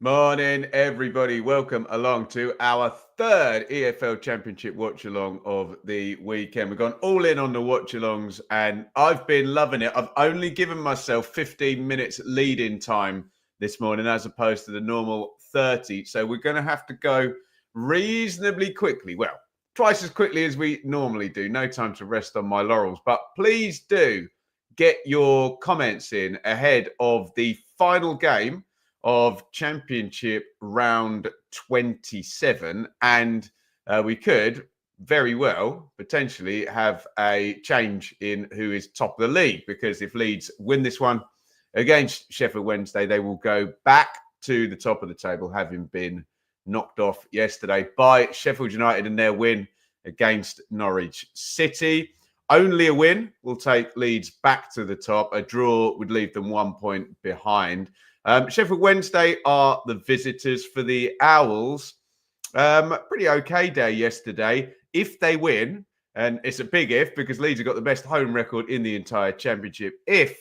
Morning, everybody. Welcome along to our third EFL Championship watch-along of the weekend. We've gone all in on the watch-alongs, and I've been loving it. I've only given myself 15 minutes lead-in time this morning as opposed to the normal 30. So we're going to have to go reasonably quickly. Well, twice as quickly as we normally do. No time to rest on my laurels. But please do get your comments in ahead of the final game of Championship round 27, and we could very well potentially have a change in who is top of the league, because if Leeds win this one against Sheffield Wednesday, they will go back to the top of the table, having been knocked off yesterday by Sheffield United in their win against Norwich City. Only a win will take Leeds back to the top. A draw would leave them 1 point behind. Sheffield Wednesday are the visitors for the Owls. Pretty okay day yesterday. If they win, and it's a big if because Leeds have got the best home record in the entire championship. If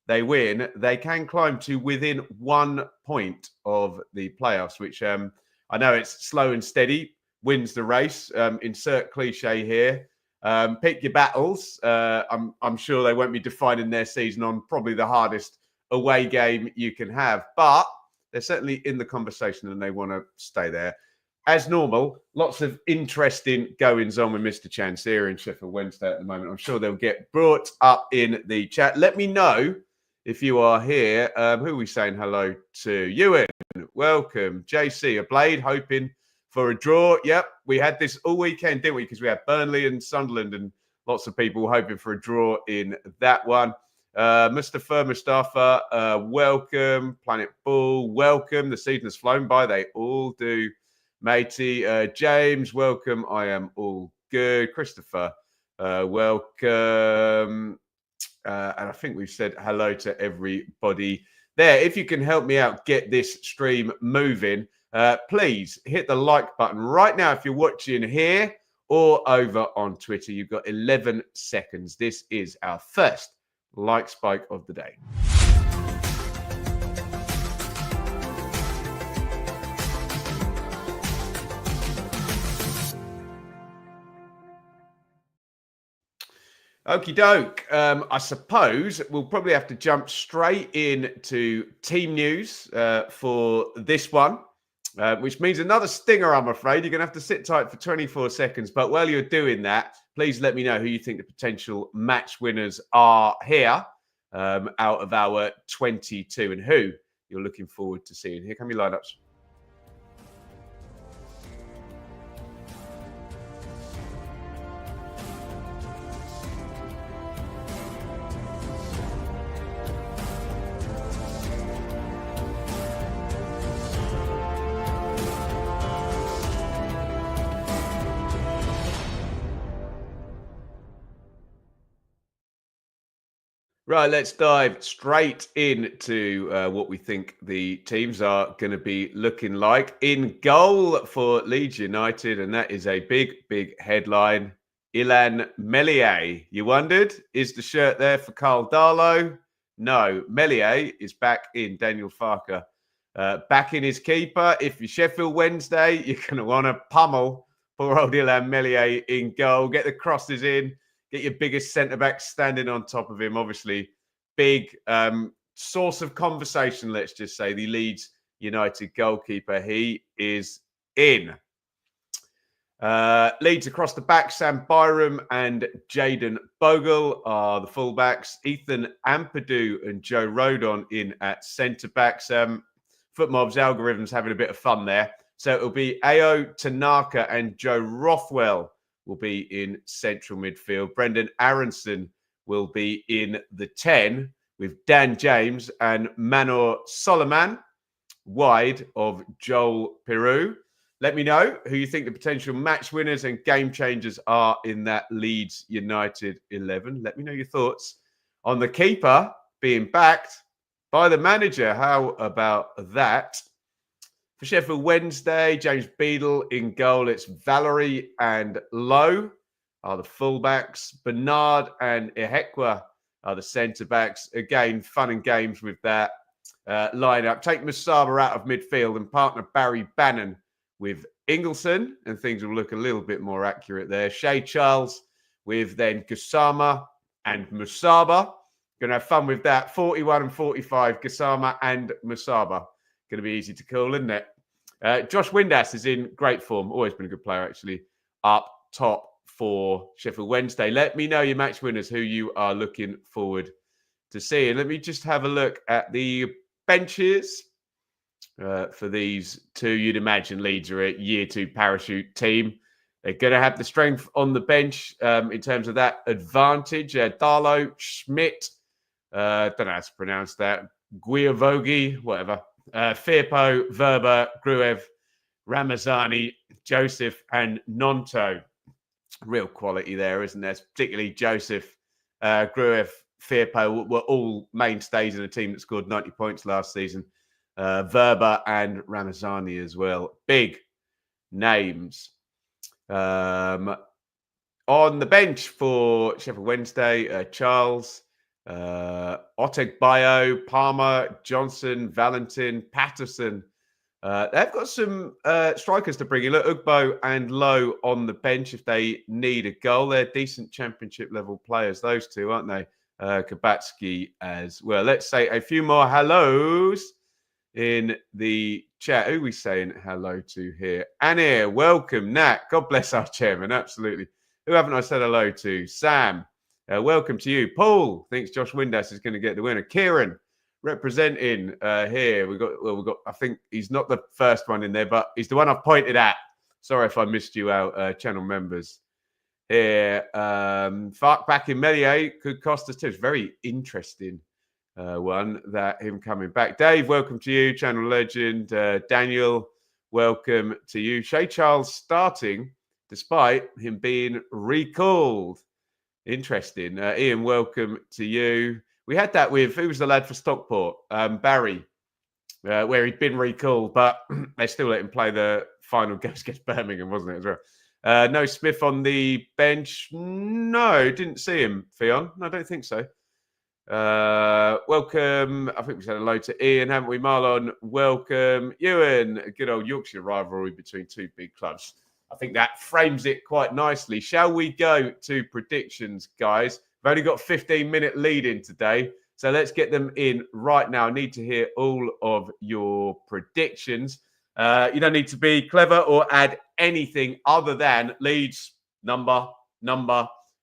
they win, they can climb to within 1 point of the playoffs, which I know it's slow and steady, wins the race. Insert cliche here. Pick your battles. I'm sure they won't be defining their season on probably the hardest away game you can have, but they're certainly in the conversation and they want to stay there. As normal, lots of interesting goings on with Mr. Chansiri and Sheffield Wednesday at the moment. I'm sure they'll get brought up in the chat. Let me know if you are here. Who are we saying hello to? Ewan, welcome. JC, a Blade, hoping for a draw. Yep, we had this all weekend, didn't we? Because we had Burnley and Sunderland, and lots of people hoping for a draw in that one. Mustafa, welcome. Planet Bull, welcome. The season has flown by. They all do, matey. James, welcome. I am all good. Christopher, welcome. And I think we've said hello to everybody there. If you can help me out, get this stream moving, please hit the like button right now if you're watching here or over on Twitter. You've got 11 seconds. This is our first like spike of the day. Okie doke. I suppose we'll probably have to jump straight into team news for this one, which means another stinger, I'm afraid. You're going to have to sit tight for 24 seconds. But while you're doing that, please let me know who you think the potential match winners are here out of our 22 and who you're looking forward to seeing. Here come your lineups. Right, let's dive straight into what we think the teams are going to be looking like. In goal for Leeds United, and that is a big, big headline, Illan Meslier. You wondered, is the shirt there for Carl Darlow? No, Meslier is back in. Daniel Farker back in his keeper. If you're Sheffield Wednesday, you're going to want to pummel poor old Illan Meslier in goal. Get the crosses in. Get your biggest centre-back standing on top of him. Obviously, big source of conversation, let's just say. The Leeds United goalkeeper, he is in. Leeds across the back, Sam Byram and Jayden Bogle are the fullbacks. Ethan Ampadu and Joe Rodon in at centre-backs. Footmob's algorithms having a bit of fun there. So it'll be Ao Tanaka and Joe Rothwell will be in central midfield. Brendan Aronson will be in the 10 with Dan James and Manor Solomon, wide of Joel Peru. Let me know who you think the potential match winners and game changers are in that Leeds United 11. Let me know your thoughts on the keeper being backed by the manager. How about that? For Sheffield Wednesday, James Beadle in goal. It's Valerie and Lowe are the fullbacks. Bernard and Ihekwa are the centre-backs. Again, fun and games with that. lineup. Take Musaba out of midfield and partner Barry Bannon with Ingleson, and things will look a little bit more accurate there. Shay Charles with then Gassama and Musaba. Going to have fun with that. 41 and 45, Gassama and Musaba. Going to be easy to call, isn't it? Josh Windass is in great form. Always been a good player, actually. Up top for Sheffield Wednesday. Let me know your match winners, who you are looking forward to seeing. Let me just have a look at the benches for these two. You'd imagine Leeds are a year 2 parachute team. They're going to have the strength on the bench in terms of that advantage. Darlow, Schmidt, don't know how to pronounce that. Guiavogi, whatever. Firpo, Verba, Gruev, Ramazani, Joseph, and Nonto. Real quality there, isn't there? Particularly Joseph, Gruev, Firpo were all mainstays in a team that scored 90 points last season. Verba and Ramazani as well. Big names. On the bench for Sheffield Wednesday, Charles, Otegbayo, Palmer, Johnson, Valentin, Patterson. They've got some strikers to bring in. Look, Ugbo and Lowe on the bench if they need a goal. They're decent championship level players, those two, aren't they? Kabatsky as well. Let's say a few more hellos in the chat. Who are we saying hello to here? Anir, welcome. Nat, God bless our chairman. Absolutely. Who haven't I said hello to? Sam, welcome to you. Paul thinks Josh Windass is going to get the winner. Kieran, representing here. We've got. I think he's not the first one in there, but he's the one I've pointed at. Sorry if I missed you out, channel members. Here, back in Melier could cost us too. It's very interesting one that him coming back. Dave, welcome to you, channel legend. Daniel, welcome to you. Shay Charles starting despite him being recalled. Interesting. Ian, welcome to you. We had that with, who was the lad for Stockport? Barry, where he'd been recalled, but they still let him play the final games against Birmingham, wasn't it, as well? No Smith on the bench. No, didn't see him, Fionn. No, I don't think so. Welcome. I think we said hello to Ian, haven't we? Marlon, welcome. Ewan, a good old Yorkshire rivalry between two big clubs. I think that frames it quite nicely. Shall we go to predictions, guys? We've only got a 15-minute lead in today, so let's get them in right now. I need to hear all of your predictions. You don't need to be clever or add anything other than Leeds, number,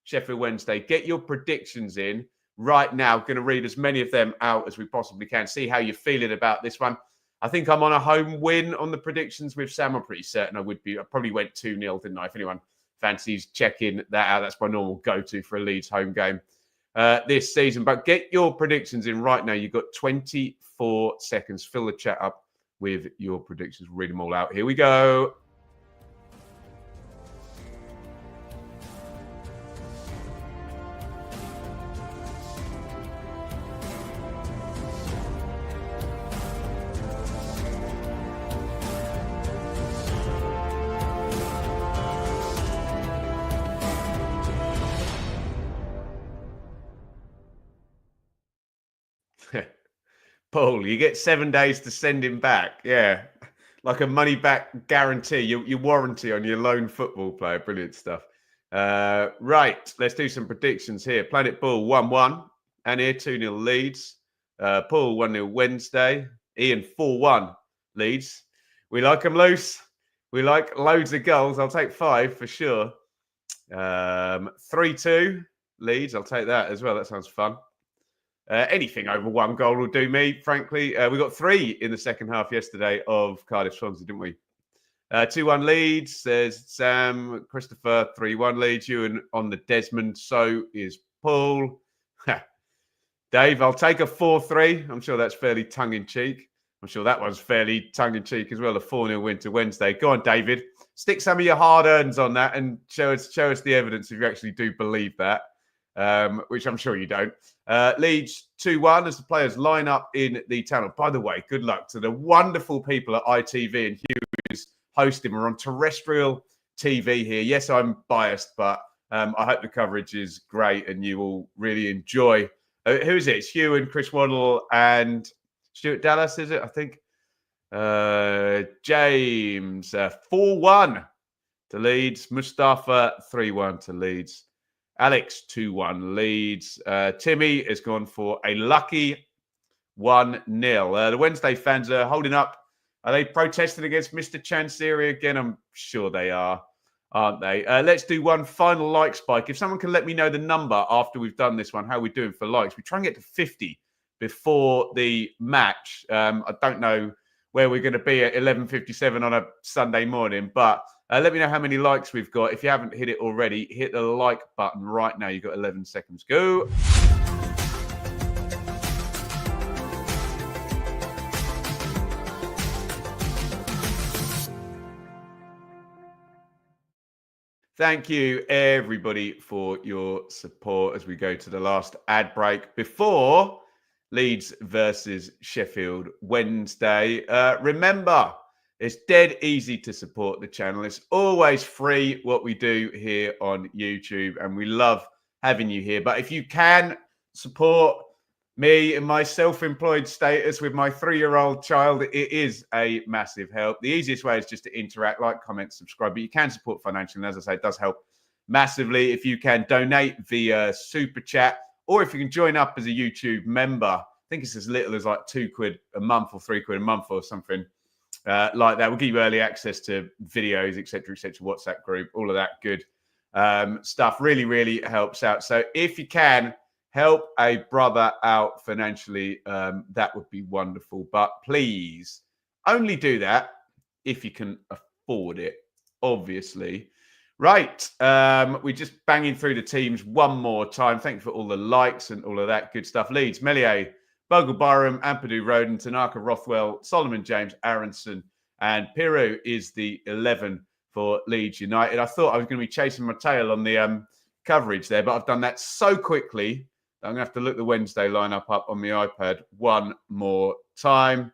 Sheffield Wednesday. Get your predictions in right now. Going to read as many of them out as we possibly can. See how you're feeling about this one. I think I'm on a home win on the predictions with Sam. I'm pretty certain I would be. I probably went 2-0, didn't I? If anyone fancies checking that out, that's my normal go-to for a Leeds home game this season. But get your predictions in right now. You've got 24 seconds. Fill the chat up with your predictions. Read them all out. Here we go. Paul, you get 7 days to send him back. Yeah, like a money back guarantee. Your warranty on your lone football player. Brilliant stuff. Right, let's do some predictions here. Planet Bull 1-1. And here 2-0 Leeds. Paul 1-0 Wednesday. Ian 4-1 Leeds. We like them loose. We like loads of goals. I'll take 5 for sure. 3-2 Leeds. I'll take that as well. That sounds fun. Anything over 1 goal will do me, frankly. We got 3 in the second half yesterday of Cardiff Swansea, didn't we? 2-1 Leeds, says Sam. Christopher, 3-1 Leeds. Ewan on the Desmond. So is Paul. Dave, I'll take a 4-3. I'm sure that's fairly tongue-in-cheek. I'm sure that one's fairly tongue-in-cheek as well. A 4-0 win to Wednesday. Go on, David. Stick some of your hard-earns on that and show us the evidence if you actually do believe that. Which I'm sure you don't. Leeds 2-1 as the players line up in the tunnel. By the way, good luck to the wonderful people at ITV and Hugh who's hosting. We're on terrestrial TV here. Yes, I'm biased, but I hope the coverage is great and you will really enjoy. Who is it? It's Hugh and Chris Waddle and Stuart Dallas, is it? I think. James, 4-1 to Leeds. Mustafa, 3-1 to Leeds. Alex, 2-1 Leeds. Timmy has gone for a lucky 1-0. The Wednesday fans are holding up. Are they protesting against Mr. Chansiri again? I'm sure they are, aren't they? Let's do one final like spike. If someone can let me know the number after we've done this one, how we're doing for likes. We try and get to 50 before the match. I don't know where we're going to be at 11:57 on a Sunday morning, but let me know how many likes we've got. If you haven't hit it already, hit the like button right now. You've got 11 seconds. Go. Thank you, everybody, for your support as we go to the last ad break before Leeds versus Sheffield Wednesday. Remember, it's dead easy to support the channel. It's always free what we do here on YouTube, and we love having you here. But if you can support me in my self-employed status with my 3-year-old child, it is a massive help. The easiest way is just to interact, like, comment, subscribe. But you can support financially, and as I say, it does help massively if you can donate via Super Chat, or if you can join up as a YouTube member. I think it's as little as like £2 a month or £3 a month or something like that. We'll give you early access to videos, etc., WhatsApp group, all of that good stuff. Really, really helps out. So if you can help a brother out financially, that would be wonderful. But please only do that if you can afford it, obviously. Right. We're just banging through the teams one more time. Thank you for all the likes and all of that good stuff. Leeds, Melier, Bogle Byram, Ampadu Roden, Tanaka Rothwell, Solomon James, Aronson, and Piru is the 11 for Leeds United. I thought I was going to be chasing my tail on the coverage there, but I've done that so quickly that I'm going to have to look the Wednesday lineup up on the iPad one more time.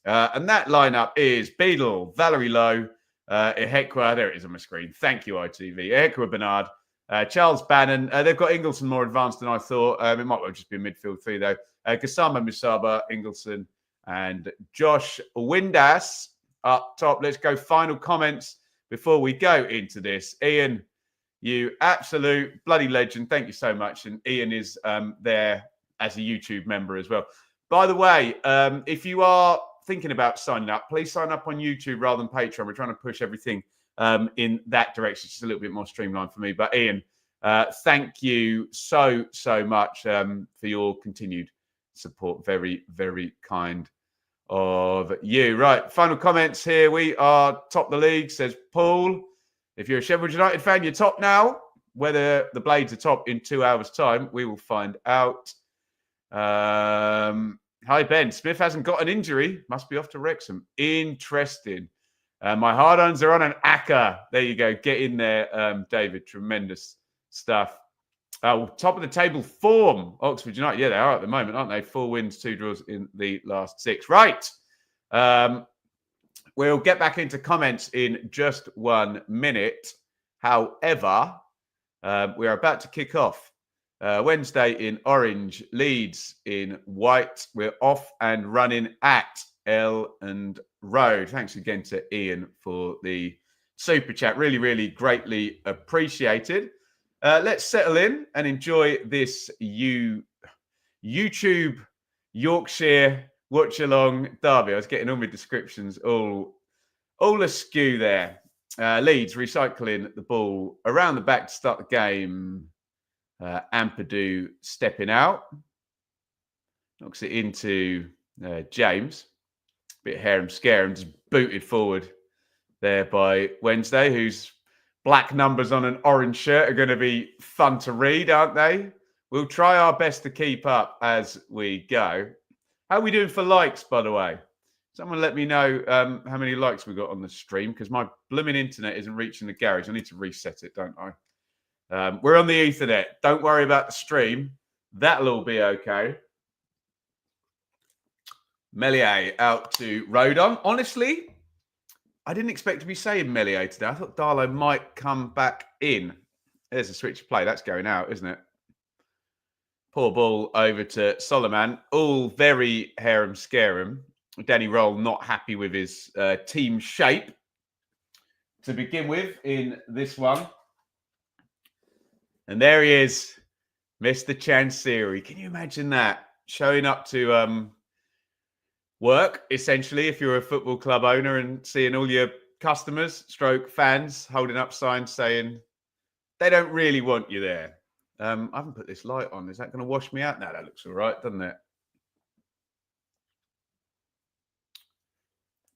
And that lineup is Beadle, Valerie Lowe, Ehekwa, there it is on my screen. Thank you, ITV. Ehekwa Bernard, Charles Bannon. They've got Ingleson more advanced than I thought. It might well just be a midfield three, though. Kasama Musaba, Ingleson, and Josh Windass up top. Let's go final comments before we go into this. Ian, you absolute bloody legend. Thank you so much. And Ian is there as a YouTube member as well. By the way, if you are thinking about signing up, please sign up on YouTube rather than Patreon. We're trying to push everything in that direction. It's just a little bit more streamlined for me. But Ian, thank you so much for your continued support. Very, very kind of you. Right, final comments here. We are top the league, says Paul. If you're a Sheffield United fan, you're top now. Whether the Blades are top in 2 hours' time, we will find out. Hi, Ben. Smith hasn't got an injury. Must be off to Wrexham. Interesting. My hard-ons are on an ACCA. There you go. Get in there, David. Tremendous stuff. Top of the table form. Oxford United. Yeah, they are at the moment, aren't they? 4 wins, 2 draws in the last 6. Right. We'll get back into comments in just 1 minute. However, we are about to kick off. Wednesday in orange, Leeds in white. We're off and running at Elland Road. Thanks again to Ian for the super chat. Really, really greatly appreciated. Let's settle in and enjoy this YouTube Yorkshire watch along derby. I was getting all my descriptions all askew there. Leeds recycling the ball around the back to start the game. Ampadu stepping out. Knocks it into James. Bit harem scarum, just booted forward there by Wednesday, whose black numbers on an orange shirt are going to be fun to read, aren't they? We'll try our best to keep up as we go. How are we doing for likes, by the way? Someone let me know how many likes we got on the stream, because my blooming internet isn't reaching the garage. I need to reset it, don't I? We're on the Ethernet. Don't worry about the stream. That'll all be okay. Melier out to Rodon. Honestly, I didn't expect to be saying Melier today. I thought Darlow might come back in. There's a switch of play. That's going out, isn't it? Poor ball over to Solomon. All very harem-scarum. Danny Roll not happy with his team shape to begin with in this one. And there he is, Mr. Chansiri. Can you imagine that? Showing up to work, essentially, if you're a football club owner, and seeing all your customers, stroke fans, holding up signs saying they don't really want you there. I haven't put this light on. Is that going to wash me out? No, that looks all right, doesn't it?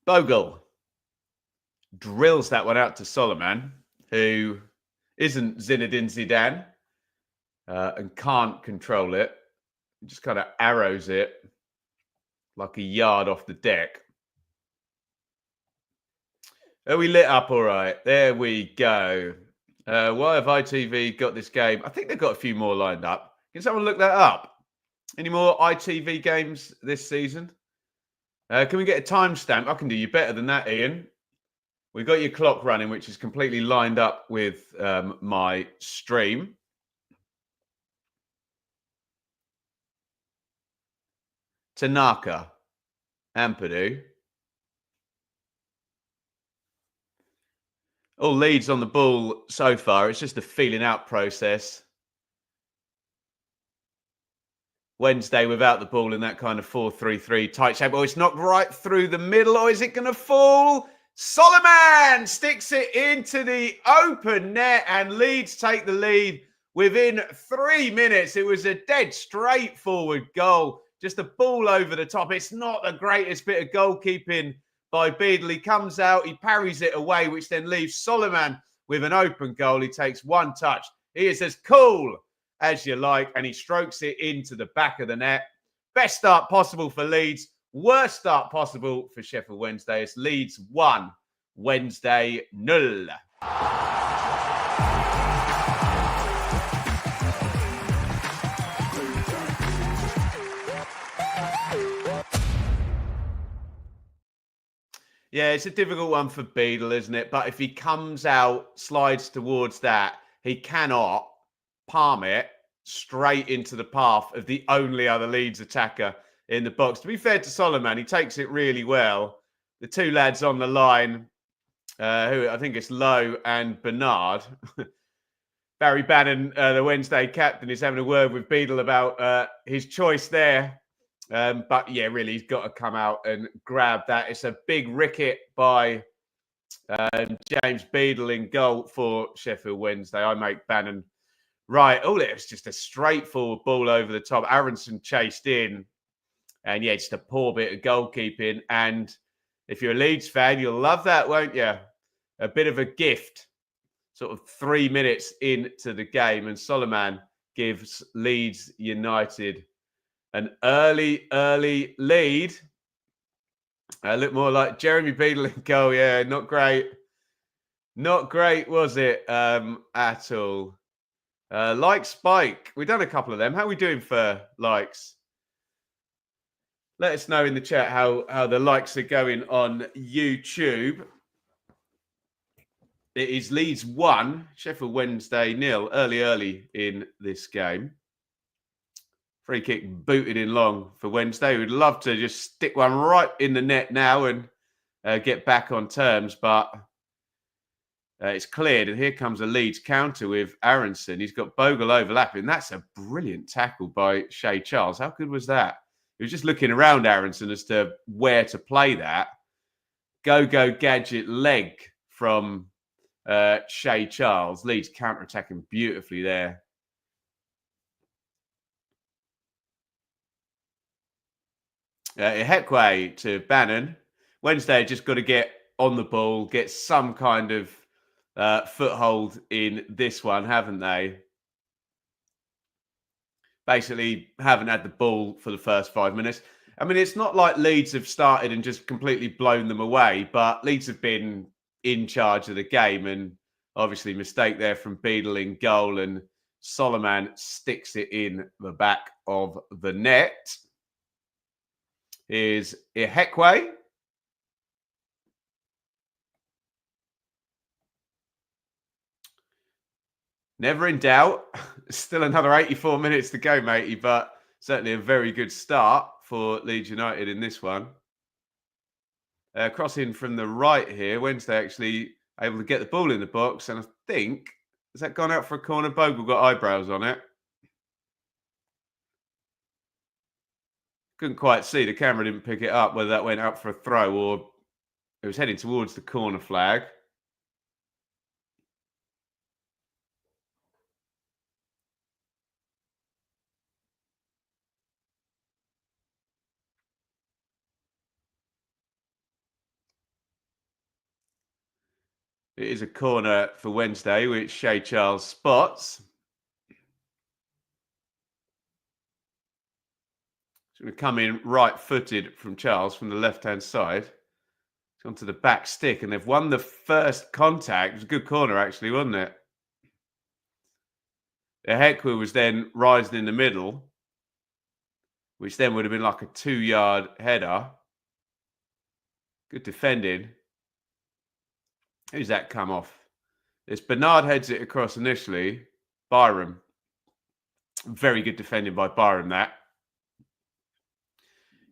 Bogle drills that one out to Solomon, who isn't Zinedine Zidane and can't control it. He just kind of arrows it like a yard off the deck. Are we lit up all right? There we go. Why have ITV got this game? I think they've got a few more lined up. Can someone look that up? Any more ITV games this season? Can we get a timestamp? I can do you better than that, Ian. We've got your clock running, which is completely lined up with my stream. Tanaka, Ampadu. All Leeds on the ball so far. It's just a feeling out process. Wednesday without the ball in that kind of 4-3-3 tight shape. Oh, it's knocked right through the middle. Oh, is it going to fall? Solomon sticks it into the open net and Leeds take the lead within 3 minutes. It was a dead straightforward goal. Just a ball over the top. It's not the greatest bit of goalkeeping by Beadle. He comes out, he parries it away, which then leaves Solomon with an open goal. He takes one touch. He is as cool as you like, and he strokes it into the back of the net. Best start possible for Leeds. Worst start possible for Sheffield Wednesday. It's Leeds 1, Wednesday 0. Yeah, it's a difficult one for Beadle, isn't it? But if he comes out, slides towards that, he cannot palm it straight into the path of the only other Leeds attacker in the box. To be fair to Solomon, he takes it really well. The two lads on the line, who I think it's Lowe and Bernard. Barry Bannon, the Wednesday captain, is having a word with Beadle about his choice there. But yeah, really, he's got to come out and grab that. It's a big ricket by James Beadle in goal for Sheffield Wednesday. I make Bannon right. Oh, it was just a straightforward ball over the top. Aronson chased in. And yeah, just a poor bit of goalkeeping. And if you're a Leeds fan, you'll love that, won't you? A bit of a gift, sort of 3 minutes into the game. And Solomon gives Leeds United an early lead. Look more like Jeremy Beadle in goal. Yeah, not great. Not great, was it, at all? Like Spike. We've done a couple of them. How are we doing for likes? Let us know in the chat how the likes are going on YouTube. It is Leeds 1, Sheffield Wednesday 0, early in this game. Free kick booted in long for Wednesday. We'd love to just stick one right in the net now and get back on terms, but it's cleared. And here comes a Leeds counter with Aronson. He's got Bogle overlapping. That's a brilliant tackle by Shea Charles. How good was that? He was just looking around Aronson as to where to play that. Go gadget leg from Shea Charles. Leeds counter-attacking beautifully there. Hekwe to Bannon. Wednesday just got to get on the ball, get some kind of foothold in this one, haven't they? Basically, haven't had the ball for the first 5 minutes. I mean, it's not like Leeds have started and just completely blown them away, but Leeds have been in charge of the game, and obviously mistake there from Beadle in goal, and Solomon sticks it in the back of the net. Is Ihekwe. Never in doubt. Still another 84 minutes to go, matey, but certainly a very good start for Leeds United in this one. Crossing from the right here. Wednesday actually able to get the ball in the box, and I think, has that gone out for a corner? Bogle got eyebrows on it. Couldn't quite see. The camera didn't pick it up, whether that went out for a throw or it was heading towards the corner flag. It is a corner for Wednesday, which Shay Charles spots. It's going to come in right-footed from Charles from the left-hand side. It's gone to the back stick, and they've won the first contact. It was a good corner, actually, wasn't it? Ehekwe was then rising in the middle, which then would have been like a 2-yard header. Good defending. Who's that come off? It's Bernard heads it across initially. Byram. Very good defending by Byram, that.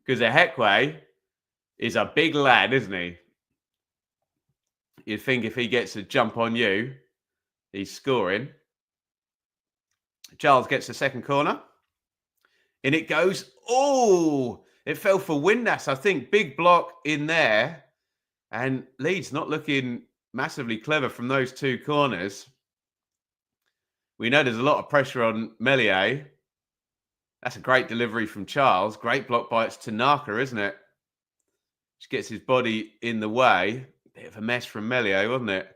Because Ehekwe is a big lad, isn't he? You'd think if he gets a jump on you, he's scoring. Charles gets the second corner. In it goes. Oh, it fell for Windass, I think. Big block in there. And Leeds not looking massively clever from those two corners. We know there's a lot of pressure on Meslier. That's a great delivery from Charles. Great block by it's Tanaka, isn't it? Just gets his body in the way. Bit of a mess from Meslier, wasn't it?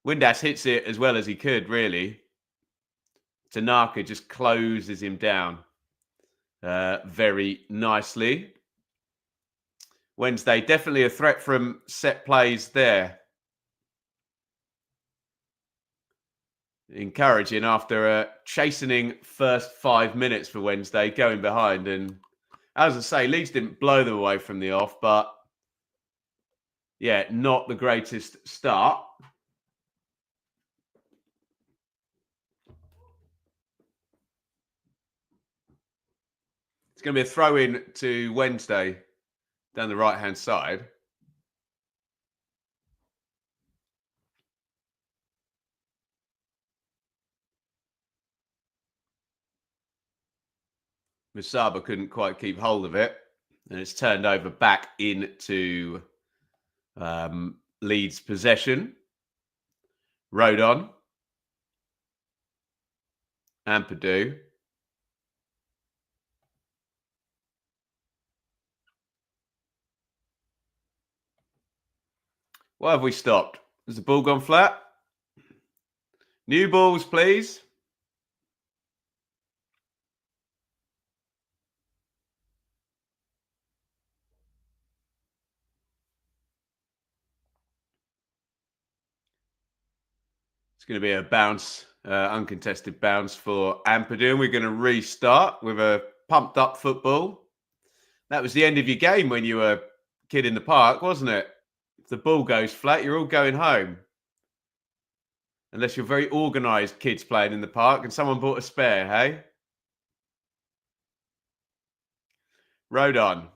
Windass hits it as well as he could, really. Tanaka just closes him down very nicely. Wednesday, definitely a threat from set plays there. Encouraging after a chastening first 5 minutes for Wednesday, going behind. And as I say, Leeds didn't blow them away from the off, but yeah, not the greatest start. It's going to be a throw in to Wednesday down the right-hand side. Musaba couldn't quite keep hold of it, and it's turned over back into Leeds possession. Road on. Ampadu. Why have we stopped? Has the ball gone flat? New balls, please. It's going to be a bounce, uncontested bounce for Ampadu. And we're going to restart with a pumped up football. That was the end of your game when you were a kid in the park, wasn't it? If the ball goes flat, you're all going home. Unless you're very organised kids playing in the park and someone bought a spare, hey? Road on.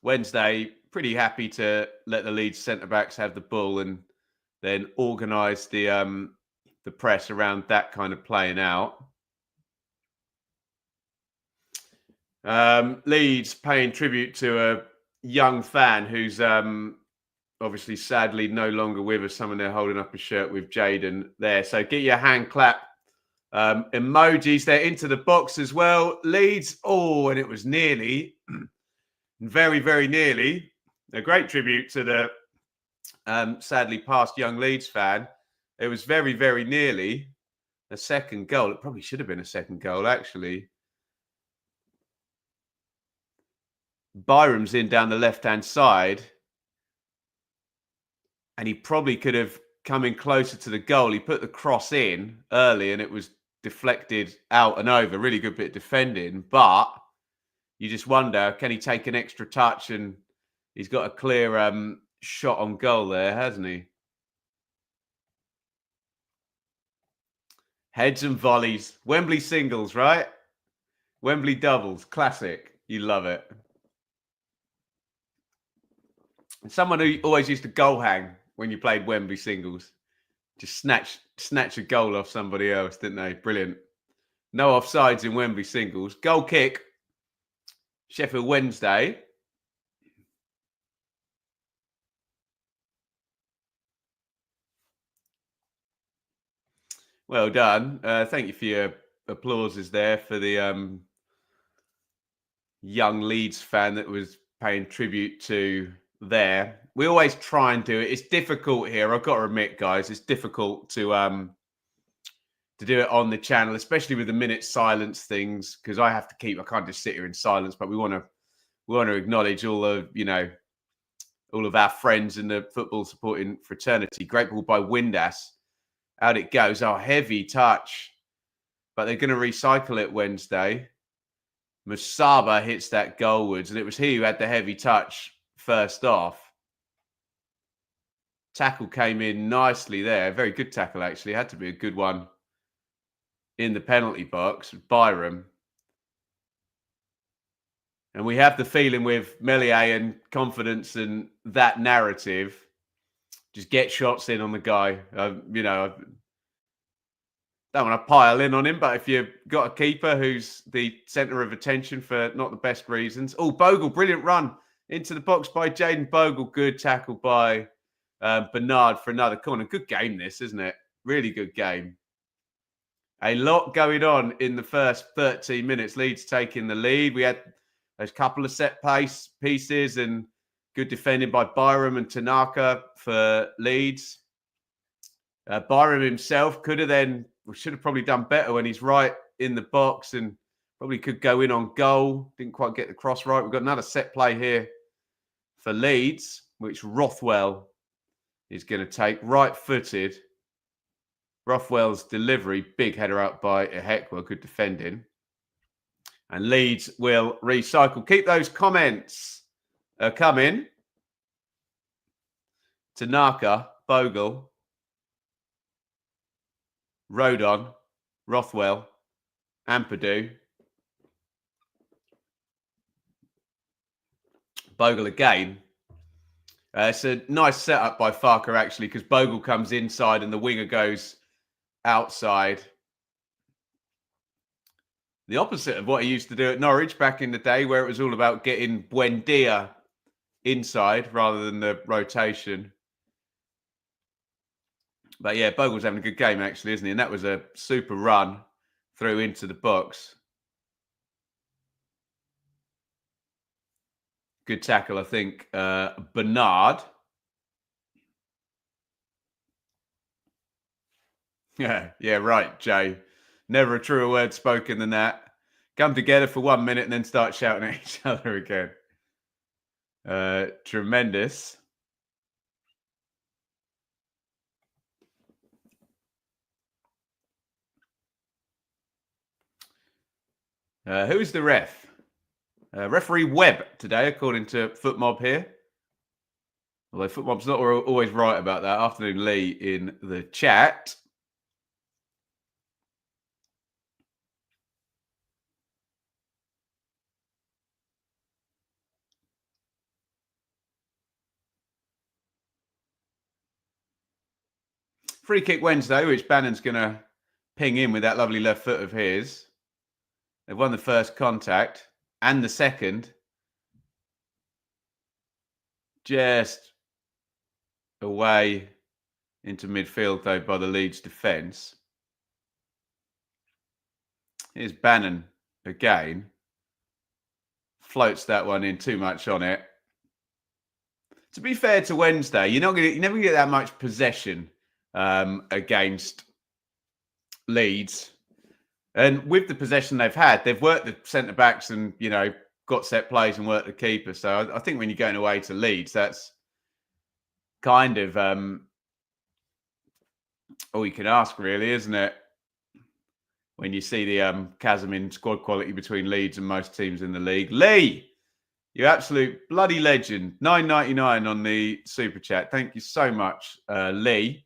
Wednesday, pretty happy to let the Leeds centre-backs have the ball and then organise the press around that kind of playing out. Leeds paying tribute to a young fan who's obviously sadly no longer with us. Someone there holding up a shirt with Jaden there. So get your hand clap emojis there into the box as well. Leeds, oh, and it was nearly, very, very nearly, a great tribute to the sadly passed young Leeds fan. It was very, very nearly a second goal. It probably should have been a second goal, actually. Byram's in down the left-hand side. And he probably could have come in closer to the goal. He put the cross in early and it was deflected out and over. Really good bit of defending. But you just wonder, can he take an extra touch? And he's got a clear shot on goal there, hasn't he? Heads and volleys. Wembley singles, right? Wembley doubles. Classic. You love it. Someone who always used to goal hang when you played Wembley singles. Just snatch a goal off somebody else, didn't they? Brilliant. No offsides in Wembley singles. Goal kick. Sheffield Wednesday. Well done. Thank you for your applauses there for the young Leeds fan that was paying tribute to there. We always try and do it. It's difficult here. I've got to admit, guys, it's difficult to do it on the channel, especially with the minute silence things, because I can't just sit here in silence, but we want to acknowledge all of our friends in the football supporting fraternity. Great ball by Windass. Out it goes. Oh, heavy touch. But they're going to recycle it Wednesday. Musaba hits that goalwards, and it was he who had the heavy touch first off. Tackle came in nicely there. Very good tackle, actually. Had to be a good one in the penalty box. Byram. And we have the feeling with Melier and confidence and that narrative, just get shots in on the guy. I don't want to pile in on him, but if you've got a keeper who's the centre of attention for not the best reasons. Oh, Bogle, brilliant run into the box by Jaden Bogle. Good tackle by Bernard for another corner. Good game this, isn't it? Really good game. A lot going on in the first 13 minutes. Leeds taking the lead. We had those couple of set pieces and good defending by Byram and Tanaka for Leeds. Byram himself should have probably done better when he's right in the box and probably could go in on goal. Didn't quite get the cross right. We've got another set play here for Leeds, which Rothwell is going to take. Right-footed. Rothwell's delivery, big header out by Ehekwa, good defending. And Leeds will recycle. Keep those comments coming. Tanaka, Bogle, Rodon, Rothwell, Ampadu. Bogle again. It's a nice setup by Farker, actually, because Bogle comes inside and the winger goes outside. The opposite of what he used to do at Norwich back in the day, where it was all about getting Buendia inside rather than the rotation. But yeah, Bogle's having a good game, actually, isn't he? And that was a super run through into the box. Good tackle, I think. Bernard. Yeah, right, Jay. Never a truer word spoken than that. Come together for 1 minute and then start shouting at each other again. Tremendous. Who's the ref? Referee Webb today, according to FootMob here. Although FootMob's not always right about that. Afternoon Lee in the chat. Free kick Wednesday, which Bannon's going to ping in with that lovely left foot of his. They've won the first contact and the second. Just away into midfield, though, by the Leeds defence. Here's Bannon again. Floats that one in, too much on it. To be fair to Wednesday, you never get that much possession against Leeds. And with the possession they've had, they've worked the centre-backs and, got set plays and worked the keeper. So I think when you're going away to Leeds, that's kind of all you can ask, really, isn't it? When you see the chasm in squad quality between Leeds and most teams in the league. Lee, you absolute bloody legend. $9.99 on the Super Chat. Thank you so much, Lee.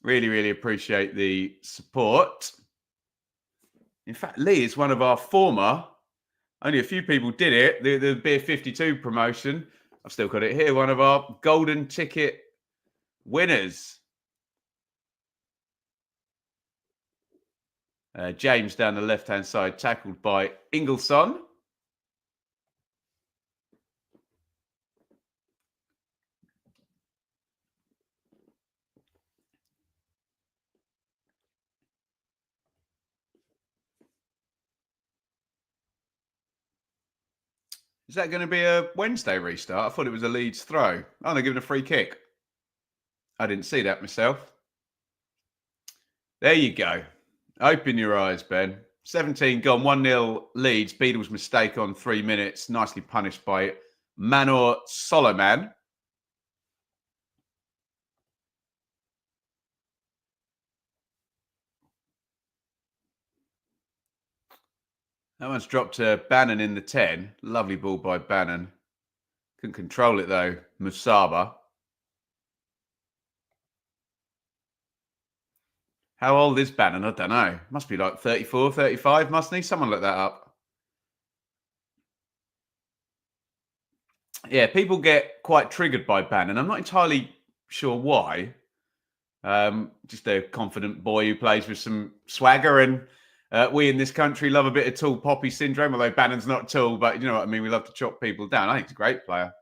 Really, really appreciate the support. In fact, Lee is one of our former, only a few people did it, the Beer 52 promotion. I've still got it here. One of our golden ticket winners. James down the left-hand side, tackled by Ingleson. Is that going to be a Wednesday restart? I thought it was a Leeds throw. Oh, they're giving a free kick. I didn't see that myself. There you go. Open your eyes, Ben. 17 gone, 1-0 Leeds. Beadle's mistake on 3 minutes. Nicely punished by Manor Solomon. That one's dropped to Bannon in the 10. Lovely ball by Bannon. Couldn't control it though, Musaba. How old is Bannon? I don't know. Must be like 34, 35, mustn't he? Someone look that up. Yeah, people get quite triggered by Bannon. I'm not entirely sure why. Just a confident boy who plays with some swagger, and we in this country love a bit of tall poppy syndrome, although Bannon's not tall, but you know what I mean, we love to chop people down. I think he's a great player.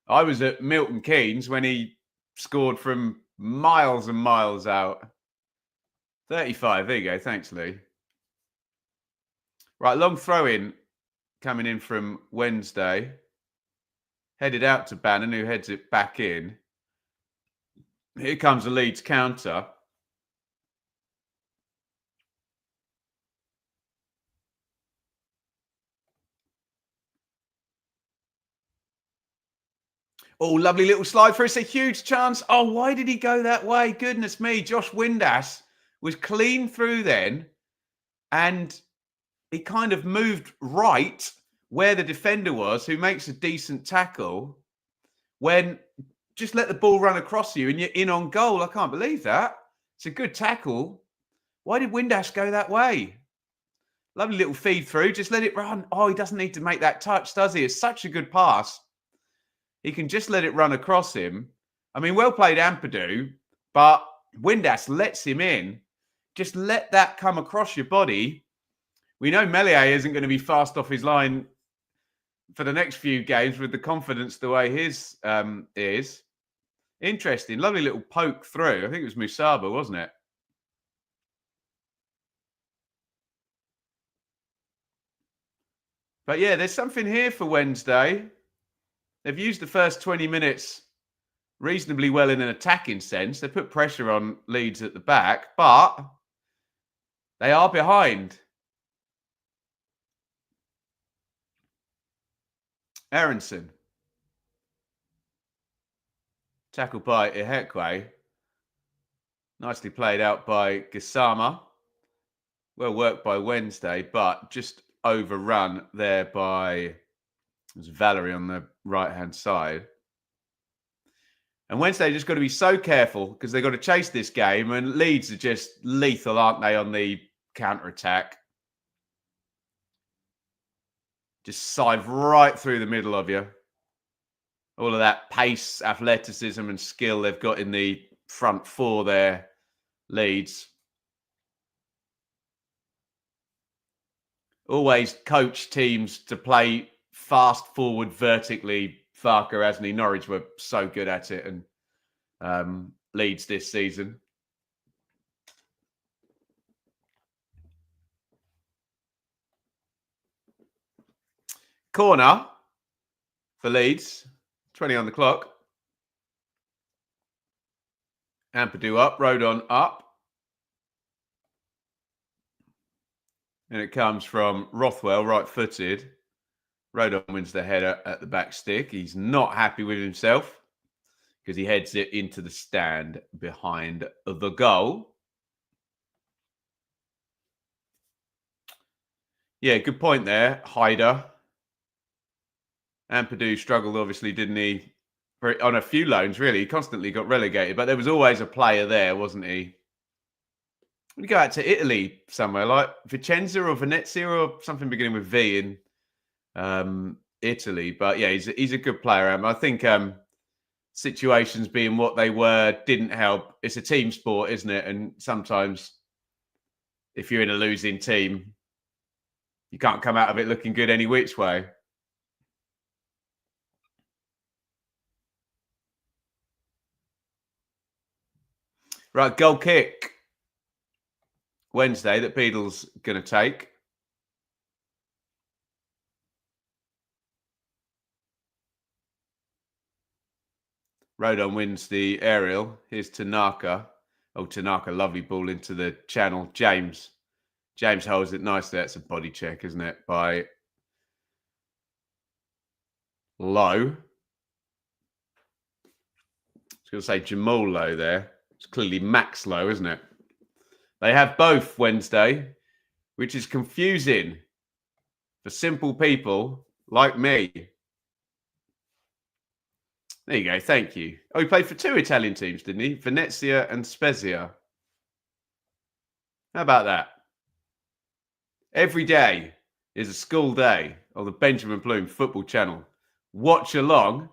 I was at Milton Keynes when he scored from miles and miles out. 35, there you go, thanks Lee. Right, long throw in coming in from Wednesday. Headed out to Bannon, who heads it back in. Here comes the Leeds counter. Oh, lovely little slide for us. A huge chance. Oh, why did he go that way? Goodness me. Josh Windass was clean through then. And he kind of moved right where the defender was, who makes a decent tackle, when just let the ball run across you and you're in on goal. I can't believe that. It's a good tackle. Why did Windass go that way? Lovely little feed through. Just let it run. Oh, he doesn't need to make that touch, does he? It's such a good pass. He can just let it run across him. I mean, well played, Ampadu, but Windass lets him in. Just let that come across your body. We know Melier isn't going to be fast off his line for the next few games with the confidence the way his is. Interesting. Lovely little poke through. I think it was Musaba, wasn't it? But yeah, there's something here for Wednesday. They've used the first 20 minutes reasonably well in an attacking sense. They put pressure on Leeds at the back, but they are behind. Aronson. Tackled by Ihekwe. Nicely played out by Gassama. Well worked by Wednesday, but just overrun there by Valerie on the right-hand side. And Wednesday just got to be so careful because they've got to chase this game, and Leeds are just lethal, aren't they, on the counter-attack? Just scythe right through the middle of you. All of that pace, athleticism and skill they've got in the front four there, Leeds. Always coach teams to play fast forward vertically. Farker, hasn't he? Norwich were so good at it, and Leeds this season. Corner for Leeds. 20 on the clock. Ampadu up, Rodon up. And it comes from Rothwell, right-footed. Rodon wins the header at the back stick. He's not happy with himself because he heads it into the stand behind the goal. Yeah, good point there, Haider. Ampadu struggled, obviously, didn't he, on a few loans, really. He constantly got relegated, but there was always a player there, wasn't he? We go out to Italy somewhere like Vicenza or Venezia or something beginning with V in Italy. But yeah, he's a good player. I think situations being what they were didn't help. It's a team sport, isn't it? And sometimes if you're in a losing team, you can't come out of it looking good any which way. Right, goal kick Wednesday that Beadle's going to take. Rodon wins the aerial. Here's Tanaka. Oh, Tanaka, lovely ball into the channel. James holds it nicely. That's a body check, isn't it? By Lowe. I was going to say Jamal Lowe there. It's clearly Max Lowe, isn't it? They have both Wednesday, which is confusing for simple people like me. There you go. Thank you. Oh, he played for 2 Italian teams, didn't he? Venezia and Spezia. How about that? Every day is a school day on the Benjamin Bloom Football Channel. Watch along.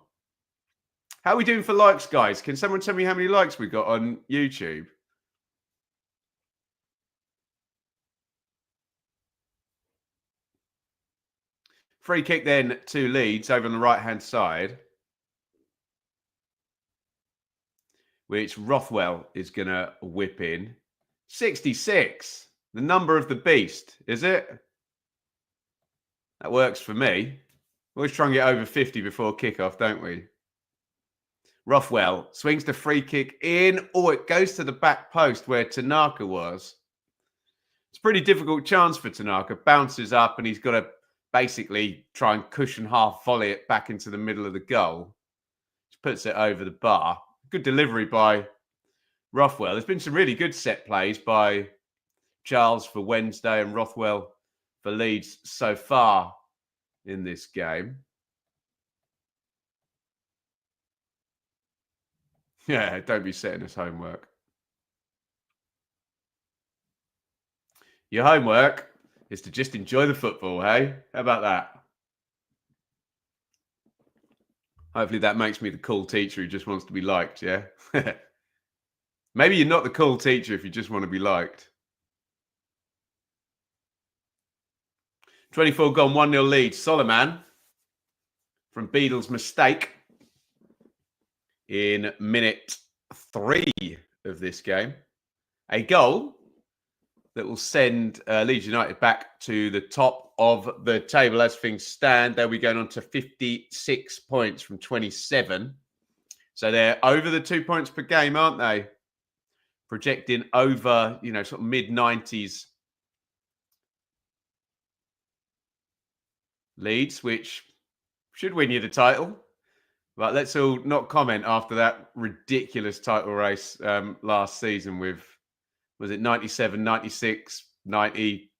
How are we doing for likes, guys? Can someone tell me how many likes we got on YouTube? Free kick then to Leeds over on the right-hand side, which Rothwell is going to whip in. 66, the number of the beast, is it? That works for me. We always try and get over 50 before kickoff, don't we? Rothwell swings the free kick in. Oh, it goes to the back post where Tanaka was. It's a pretty difficult chance for Tanaka. Bounces up and he's got to basically try and cushion half volley it back into the middle of the goal. Just puts it over the bar. Good delivery by Rothwell. There's been some really good set plays by Charles for Wednesday and Rothwell for Leeds so far in this game. Yeah, don't be setting us homework. Your homework is to just enjoy the football, hey? How about that? Hopefully that makes me the cool teacher who just wants to be liked, yeah? Maybe you're not the cool teacher if you just want to be liked. 24 gone, 1-0 lead. Soliman from Beadle's mistake in minute 3 of this game. A goal that will send Leeds United back to the top of the table as things stand. They'll be going on to 56 points from 27. So they're over the 2 points per game, aren't they? Projecting over, sort of mid-90s Leeds, which should win you the title. But let's all not comment after that ridiculous title race last season with, was it 97, 96, 90,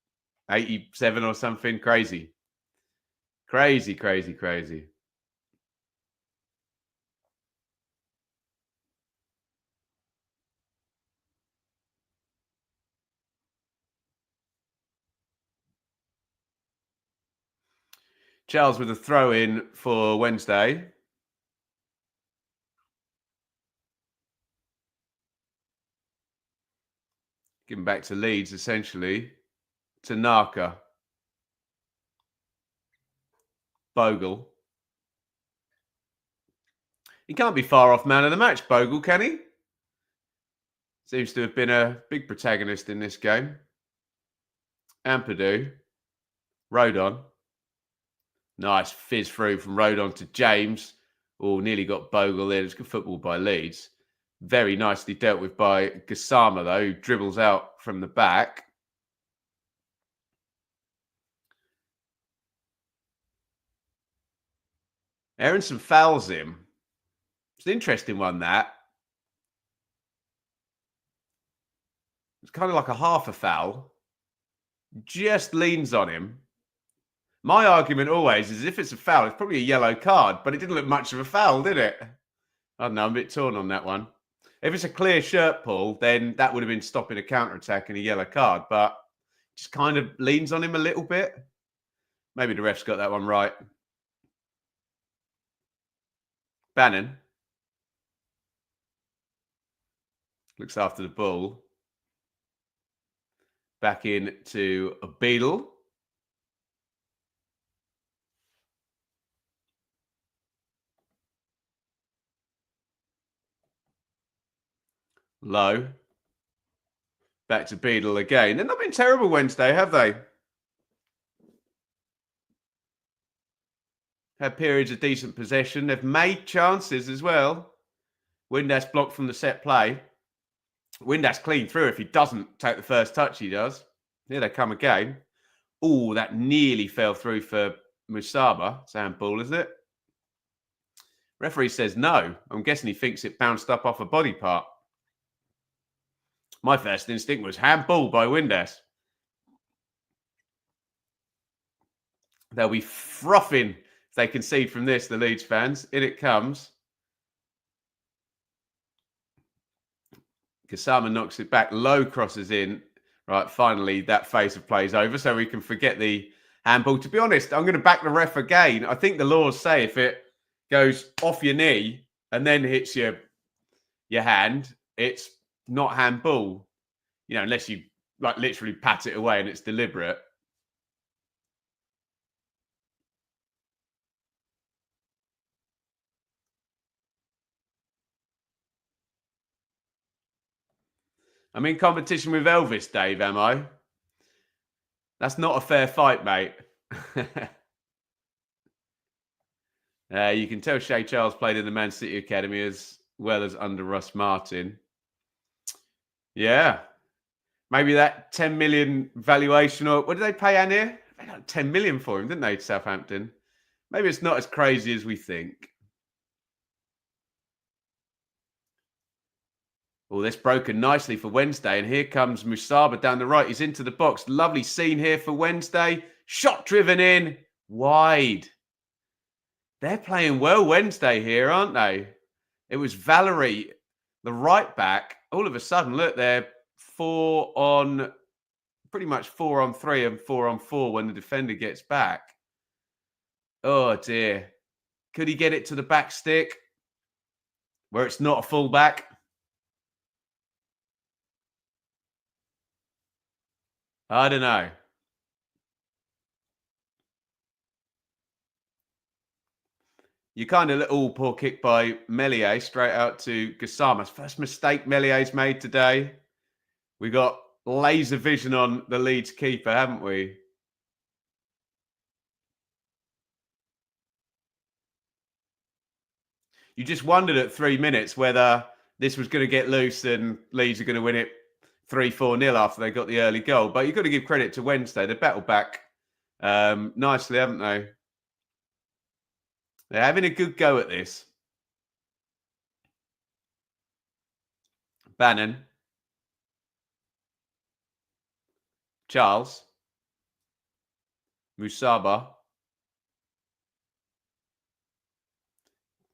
87 or something? Crazy. Crazy, crazy, crazy. Charles with a throw in for Wednesday. Giving back to Leeds, essentially. Tanaka. Bogle. He can't be far off man of the match, Bogle, can he? Seems to have been a big protagonist in this game. Ampadu. Rodon. Nice fizz through from Rodon to James. Oh, nearly got Bogle in. It's good football by Leeds. Very nicely dealt with by Gassama, though, who dribbles out from the back. Aronson fouls him. It's an interesting one, that. It's kind of like a half a foul. Just leans on him. My argument always is if it's a foul, it's probably a yellow card, but it didn't look much of a foul, did it? I don't know, I'm a bit torn on that one. If it's a clear shirt pull, then that would have been stopping a counter attack and a yellow card, but just kind of leans on him a little bit. Maybe the ref's got that one right. Bannon looks after the ball. Back in to a Beadle. Low. Back to Beadle again. They've not been terrible Wednesday, have they? Had periods of decent possession. They've made chances as well. Windass blocked from the set play. Windass clean through if he doesn't take the first touch, he does. Here they come again. Oh, that nearly fell through for Musaba. It's handball, isn't it? Referee says no. I'm guessing he thinks it bounced up off a body part. My first instinct was handball by Windass. They'll be frothing if they concede from this, the Leeds fans. In it comes. Kasama knocks it back. Low crosses in. Right, finally, that phase of play is over, so we can forget the handball. To be honest, I'm going to back the ref again. I think the laws say if it goes off your knee and then hits your hand, it's not handball. You know, unless you like literally pat it away and it's deliberate. I'm in competition with Elvis, Dave, am I? That's not a fair fight, mate. You can tell Shay Charles played in the Man City Academy as well as under Russ Martin. Yeah. Maybe that 10 million valuation, or what did they pay Anir? They got 10 million for him, didn't they, Southampton? Maybe it's not as crazy as we think. Oh, that's broken nicely for Wednesday. And here comes Musaba down the right. He's into the box. Lovely scene here for Wednesday. Shot driven in. Wide. They're playing well Wednesday here, aren't they? It was Valerie, the right back. All of a sudden, look, they're pretty much 4 on 3 and 4 on 4 when the defender gets back. Oh, dear. Could he get it to the back stick where it's not a full back? I don't know. You kind of little poor kick by Melier straight out to Gassama's. First mistake Melier's made today. We got laser vision on the Leeds keeper, haven't we? You just wondered at 3 minutes whether this was going to get loose and Leeds are going to win it 3-4-0 after they got the early goal. But you've got to give credit to Wednesday. They battled back nicely, haven't they? They're having a good go at this. Bannon. Charles. Musaba.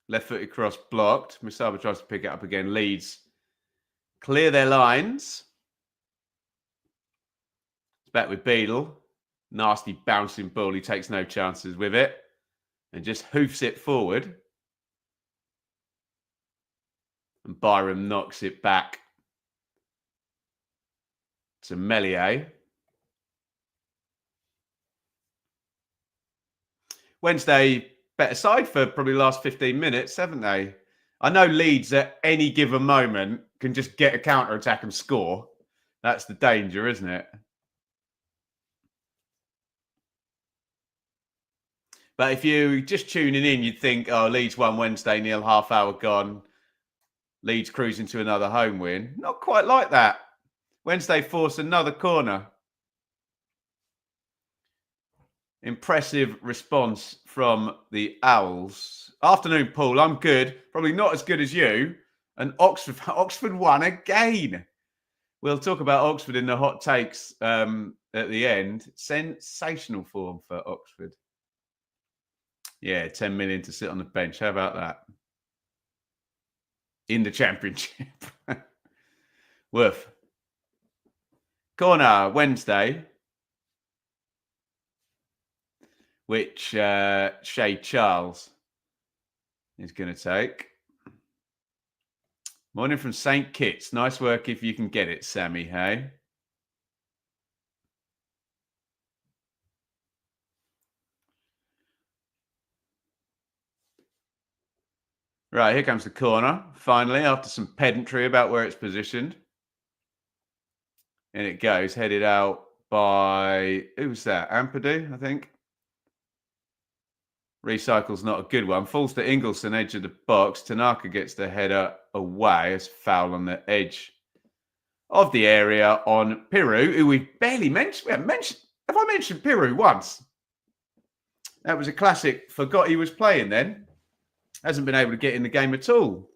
Left-footed cross blocked. Musaba tries to pick it up again. Leeds clear their lines. It's back with Beadle. Nasty bouncing ball. He takes no chances with it. And just hoofs it forward. And Byram knocks it back to Melier. Wednesday, better side for probably the last 15 minutes, haven't they? I know Leeds at any given moment can just get a counter-attack and score. That's the danger, isn't it? But if you just tuning in, you'd think, oh, Leeds won Wednesday, nil, half hour gone. Leeds cruising to another home win. Not quite like that. Wednesday forced another corner. Impressive response from the Owls. Afternoon, Paul. I'm good. Probably not as good as you. And Oxford won again. We'll talk about Oxford in the hot takes at the end. Sensational form for Oxford. Yeah, 10 million to sit on the bench. How about that? in the Championship. Woof. Corner, Wednesday, which Shay Charles is going to take. Morning from St. Kitts. Nice work if you can get it, Sammy, hey? Right, here comes the corner, finally, after some pedantry about where it's positioned. And it goes, headed out by, who's that? Ampadu, I think. Recycle's not a good one. Falls to Ingleson, edge of the box. Tanaka gets the header away. It's foul on the edge of the area on Piru, who we barely mentioned. Have I mentioned Piru once? That was a classic. Forgot he was playing then. Hasn't been able to get in the game at all.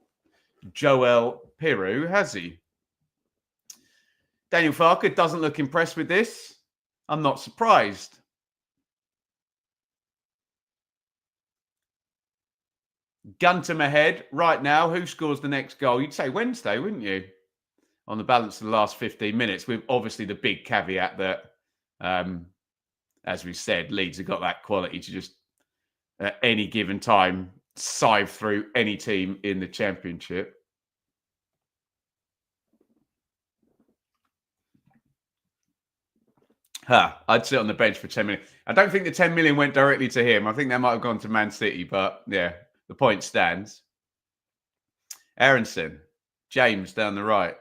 Joel Piru, has he? Daniel Farker doesn't look impressed with this. I'm not surprised. Guntum ahead right now. Who scores the next goal? You'd say Wednesday, wouldn't you? On the balance of the last 15 minutes, with obviously the big caveat that, as we said, Leeds have got that quality to just, at any given time, sieve through any team in the Championship. I'd sit on the bench for 10 minutes. I don't think the 10 million went directly to him. I think that might have gone to Man City, but yeah, the point stands. Aronson, James down the right.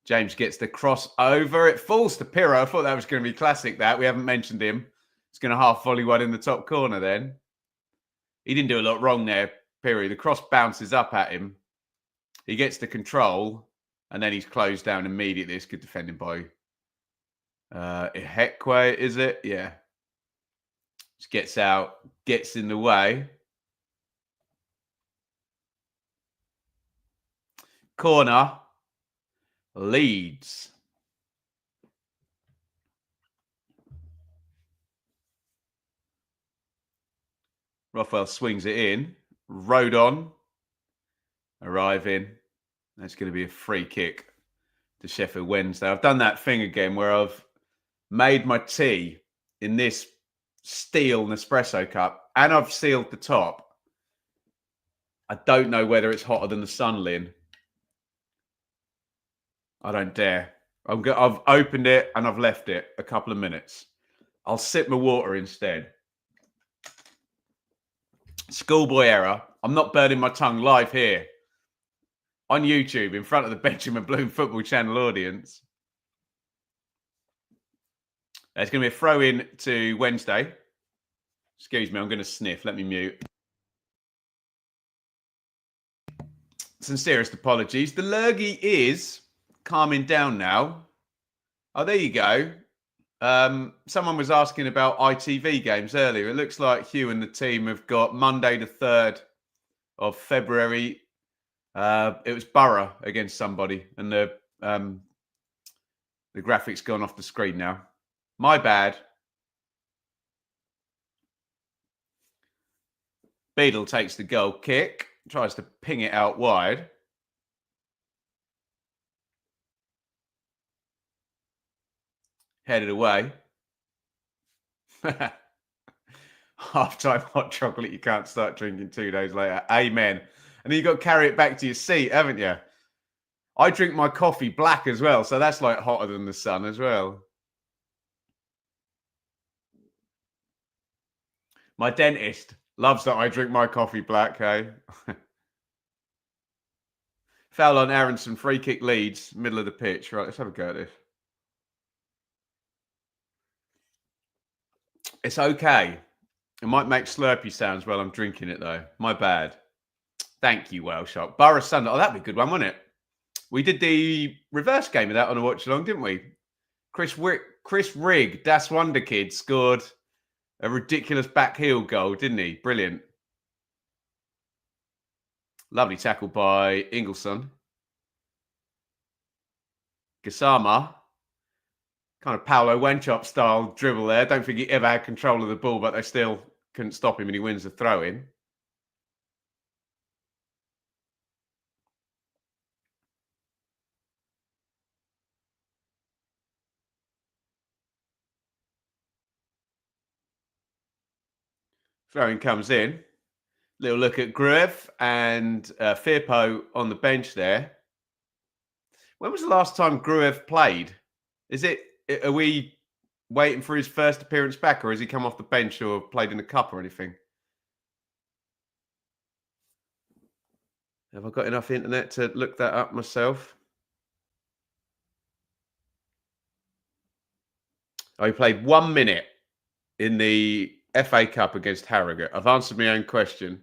James gets the cross over. It falls to Pirro. I thought that was going to be classic, that. We haven't mentioned him. He's going to half volley one in the top corner then. He didn't do a lot wrong there, Pirro. The cross bounces up at him. He gets the control, and then he's closed down immediately. It's good defending by Ihekwe, is it? Yeah. Just gets out, gets in the way. Corner, Leeds. Rothwell swings it in. Rodon arriving. That's going to be a free kick to Sheffield Wednesday. I've done that thing again where I've made my tea in this steel Nespresso cup and I've sealed the top. I don't know whether it's hotter than the Sunlin. I don't dare. I've opened it and I've left it a couple of minutes. I'll sip my water instead. Schoolboy error. I'm not burning my tongue live here on YouTube in front of the Benjamin Bloom Football Channel audience. It's going to be a throw in to Wednesday. Excuse me, I'm going to sniff. Let me mute. Sincerest apologies. The lurgy is calming down now. Oh, there you go. Someone was asking about ITV games earlier. It looks like Hugh and the team have got Monday the 3rd of February. It was Borough against somebody, and the graphics gone off the screen now. My bad. Beadle takes the goal kick, tries to ping it out wide. Headed away. Half-time hot chocolate you can't start drinking 2 days later. Amen. And then you've got to carry it back to your seat, haven't you? I drink my coffee black as well, so that's like hotter than the sun as well. My dentist loves that I drink my coffee black, hey? Foul on Aronson, free kick Leeds, middle of the pitch. Right, let's have a go at this. It's okay. It might make slurpy sounds while I'm drinking it, though. My bad. Thank you, Whale Shark. Borough Sunday. Oh, that'd be a good one, wouldn't it? We did the reverse game of that on a watch-along, didn't we? Chris Rigg, Das Wonder Kid, scored a ridiculous back heel goal, didn't he? Brilliant. Lovely tackle by Ingleson. Gassama. Kind of Paolo Wenchop style dribble there. Don't think he ever had control of the ball, but they still couldn't stop him and he wins the throw-in. Throwing comes in. Little look at Gruev and Firpo on the bench there. When was the last time Gruev played? Are we waiting for his first appearance back, or has he come off the bench or played in the cup or anything? Have I got enough internet to look that up myself? Oh, he played 1 minute in the FA Cup against Harrogate. I've answered my own question.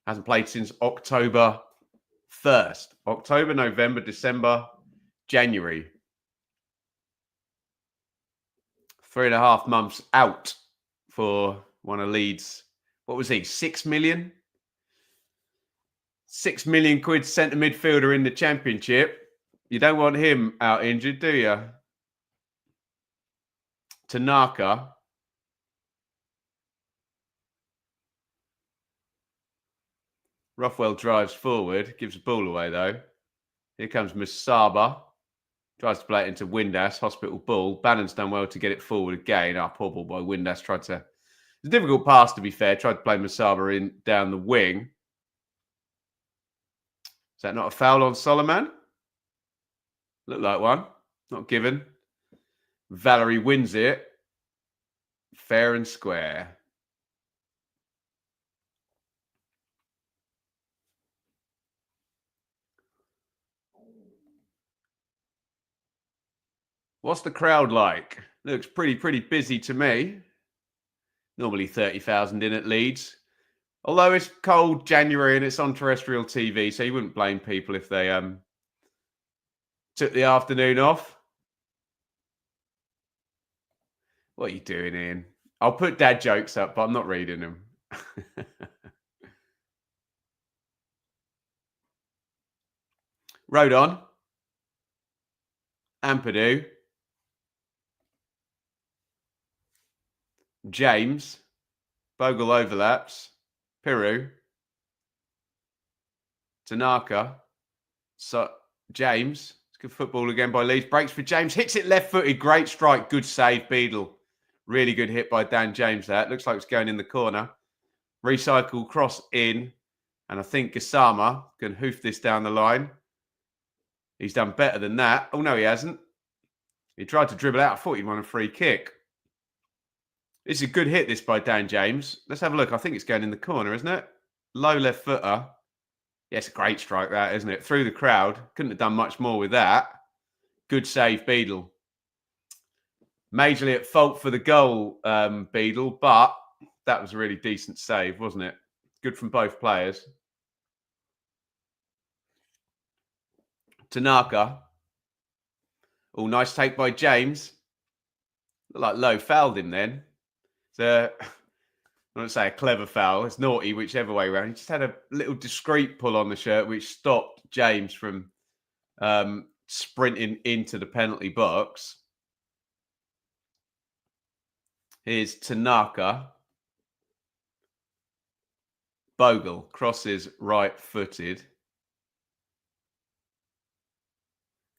Hasn't played since October 1st. October, November, December, January. 3.5 months out for one of Leeds. What was he? 6 million? 6 million quid centre midfielder in the Championship. You don't want him out injured, do you? Tanaka. Rothwell drives forward, gives the ball away though. Here comes Musaba. Tries to play it into Windass, hospital ball. Bannon's done well to get it forward again. Poor ball by Windass. It's a difficult pass, to be fair. Tried to play Musaba in down the wing. Is that not a foul on Solomon? Looked like one. Not given. Valerie wins it. Fair and square. What's the crowd like? Looks pretty busy to me. Normally 30,000 in at Leeds. Although it's cold January and it's on terrestrial TV, so you wouldn't blame people if they took the afternoon off. What are you doing, Ian? I'll put dad jokes up, but I'm not reading them. Rodon. Ampadu. James. Bogle overlaps. Piru. Tanaka. So James. It's good football again by Leeds. Breaks for James. Hits it left-footed. Great strike. Good save, Beadle. Really good hit by Dan James there. Looks like it's going in the corner. Recycle cross in. And I think Gassama can hoof this down the line. He's done better than that. Oh, no, he hasn't. He tried to dribble out. I thought he'd won a free kick. It's a good hit, this by Dan James. Let's have a look. I think it's going in the corner, isn't it? Low left footer. Yeah, it's a great strike, that, isn't it? Through the crowd. Couldn't have done much more with that. Good save, Beadle. Majorly at fault for the goal, Beadle, but that was a really decent save, wasn't it? Good from both players. Tanaka. Oh, nice take by James. Looked like Lowe fouled him then. I don't say a clever foul. It's naughty, whichever way around. He just had a little discreet pull on the shirt, which stopped James from sprinting into the penalty box. Here's Tanaka. Bogle crosses right-footed.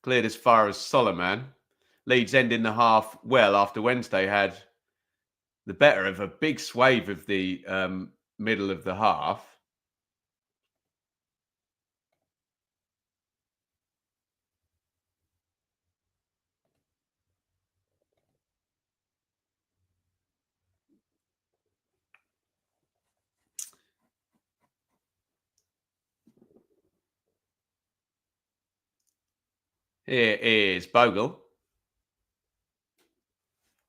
Cleared as far as Solomon. Leeds ending the half well after Wednesday had the better of a big swathe of the middle of the half. Here is Bogle.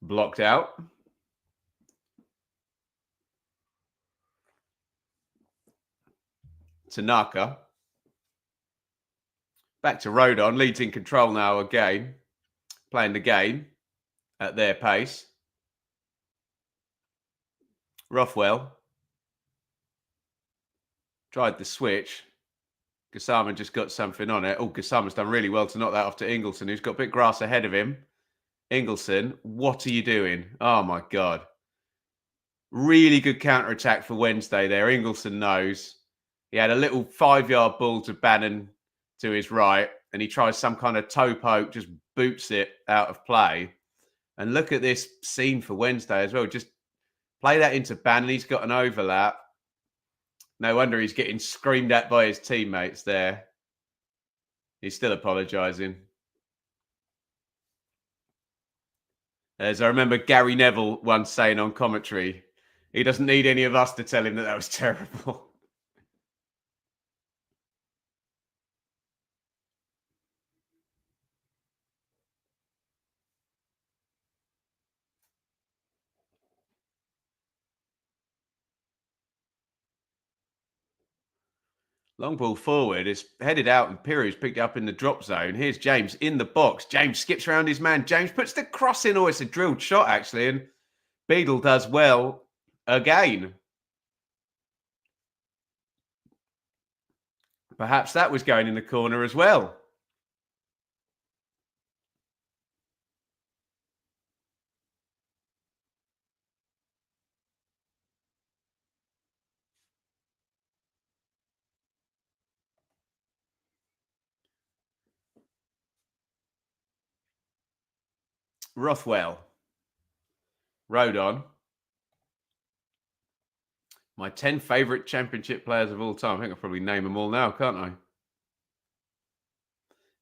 Blocked out. Tanaka. Back to Rodon. Leeds in control now again. Playing the game at their pace. Rothwell. Tried the switch. Gassama just got something on it. Oh, Gassama's done really well to knock that off to Ingleson, who's got a bit of grass ahead of him. Ingleson, what are you doing? Oh, my God. Really good counter-attack for Wednesday there. Ingleson knows. He had a little 5-yard ball to Bannon to his right, and he tries some kind of toe poke, just boots it out of play. And look at this scene for Wednesday as well. Just Play that into Bannon. He's got an overlap. No wonder he's getting screamed at by his teammates there. He's still apologising. As I remember Gary Neville once saying on commentary, he doesn't need any of us to tell him that that was terrible. Long ball forward is headed out and Piru's picked up in the drop zone. Here's James in the box. James skips around his man. James puts the cross in. Oh, it's a drilled shot, actually. And Beadle does well again. Perhaps that was going in the corner as well. Rothwell. Road on. My 10 favourite championship players of all time. I think I'll probably name them all now, can't I?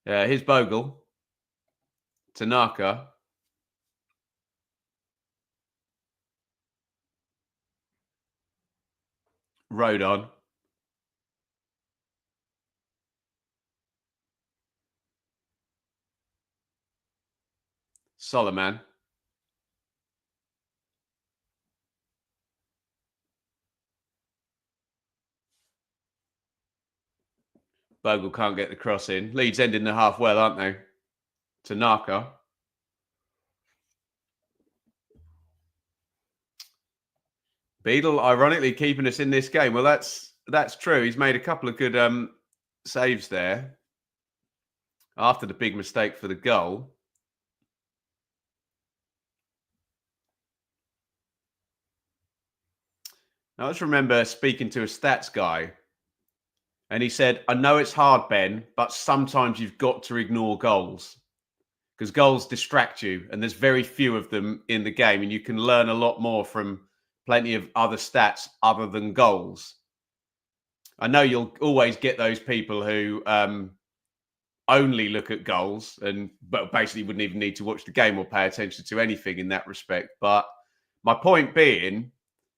Here's Bogle. Tanaka. Road on. Solomon. Bogle can't get the cross in. Leeds ending the half well, aren't they? Tanaka. Beadle, ironically, keeping us in this game. Well, that's true. He's made a couple of good saves there after the big mistake for the goal. Now, I just remember speaking to a stats guy, and he said, I know it's hard, Ben, but sometimes you've got to ignore goals because goals distract you, and there's very few of them in the game, and you can learn a lot more from plenty of other stats other than goals. I know you'll always get those people who only look at goals but basically wouldn't even need to watch the game or pay attention to anything in that respect. But my point being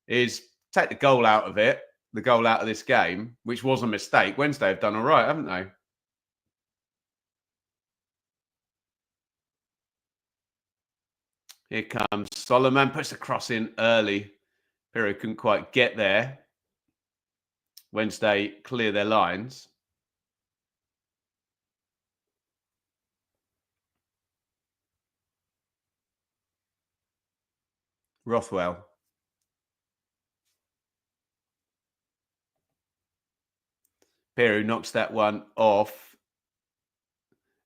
is take the goal out of it, the goal out of this game, which was a mistake. Wednesday have done all right, haven't they? Here comes Solomon, puts the cross in early. Piru couldn't quite get there. Wednesday clear their lines. Rothwell. Piru knocks that one off.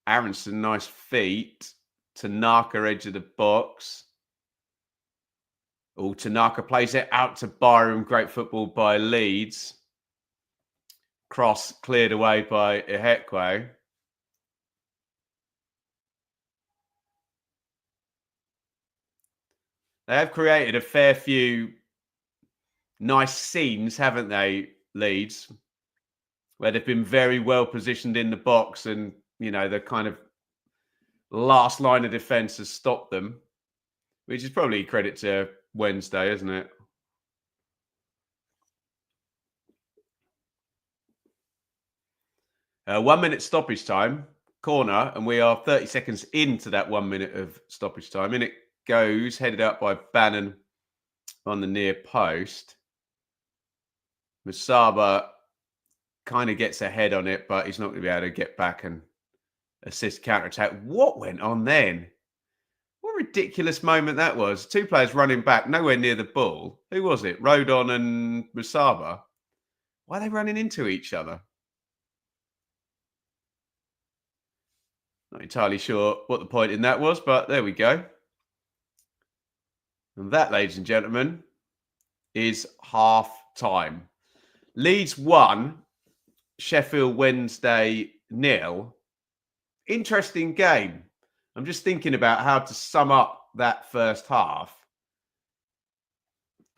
Aronson, nice feet. Tanaka, edge of the box. Oh, Tanaka plays it out to Byram. Great football by Leeds. Cross cleared away by Ihekwe. They have created a fair few nice scenes, haven't they, Leeds? Where they've been very well positioned in the box and, you know, the kind of last line of defence has stopped them, which is probably credit to Wednesday, isn't it? 1 minute stoppage time, corner, and we are 30 seconds into that 1 minute of stoppage time. In it goes, headed out by Bannon on the near post. Musaba kind of gets ahead on it, but he's not going to be able to get back and assist counter-attack. What went on then? What a ridiculous moment that was. Two players running back, nowhere near the ball. Who was it? Rodon and Musaba. Why are they running into each other? Not entirely sure what the point in that was, but there we go. And that, ladies and gentlemen, is half time. Leeds 1, Sheffield Wednesday 0. Interesting game. I'm just thinking about how to sum up that first half.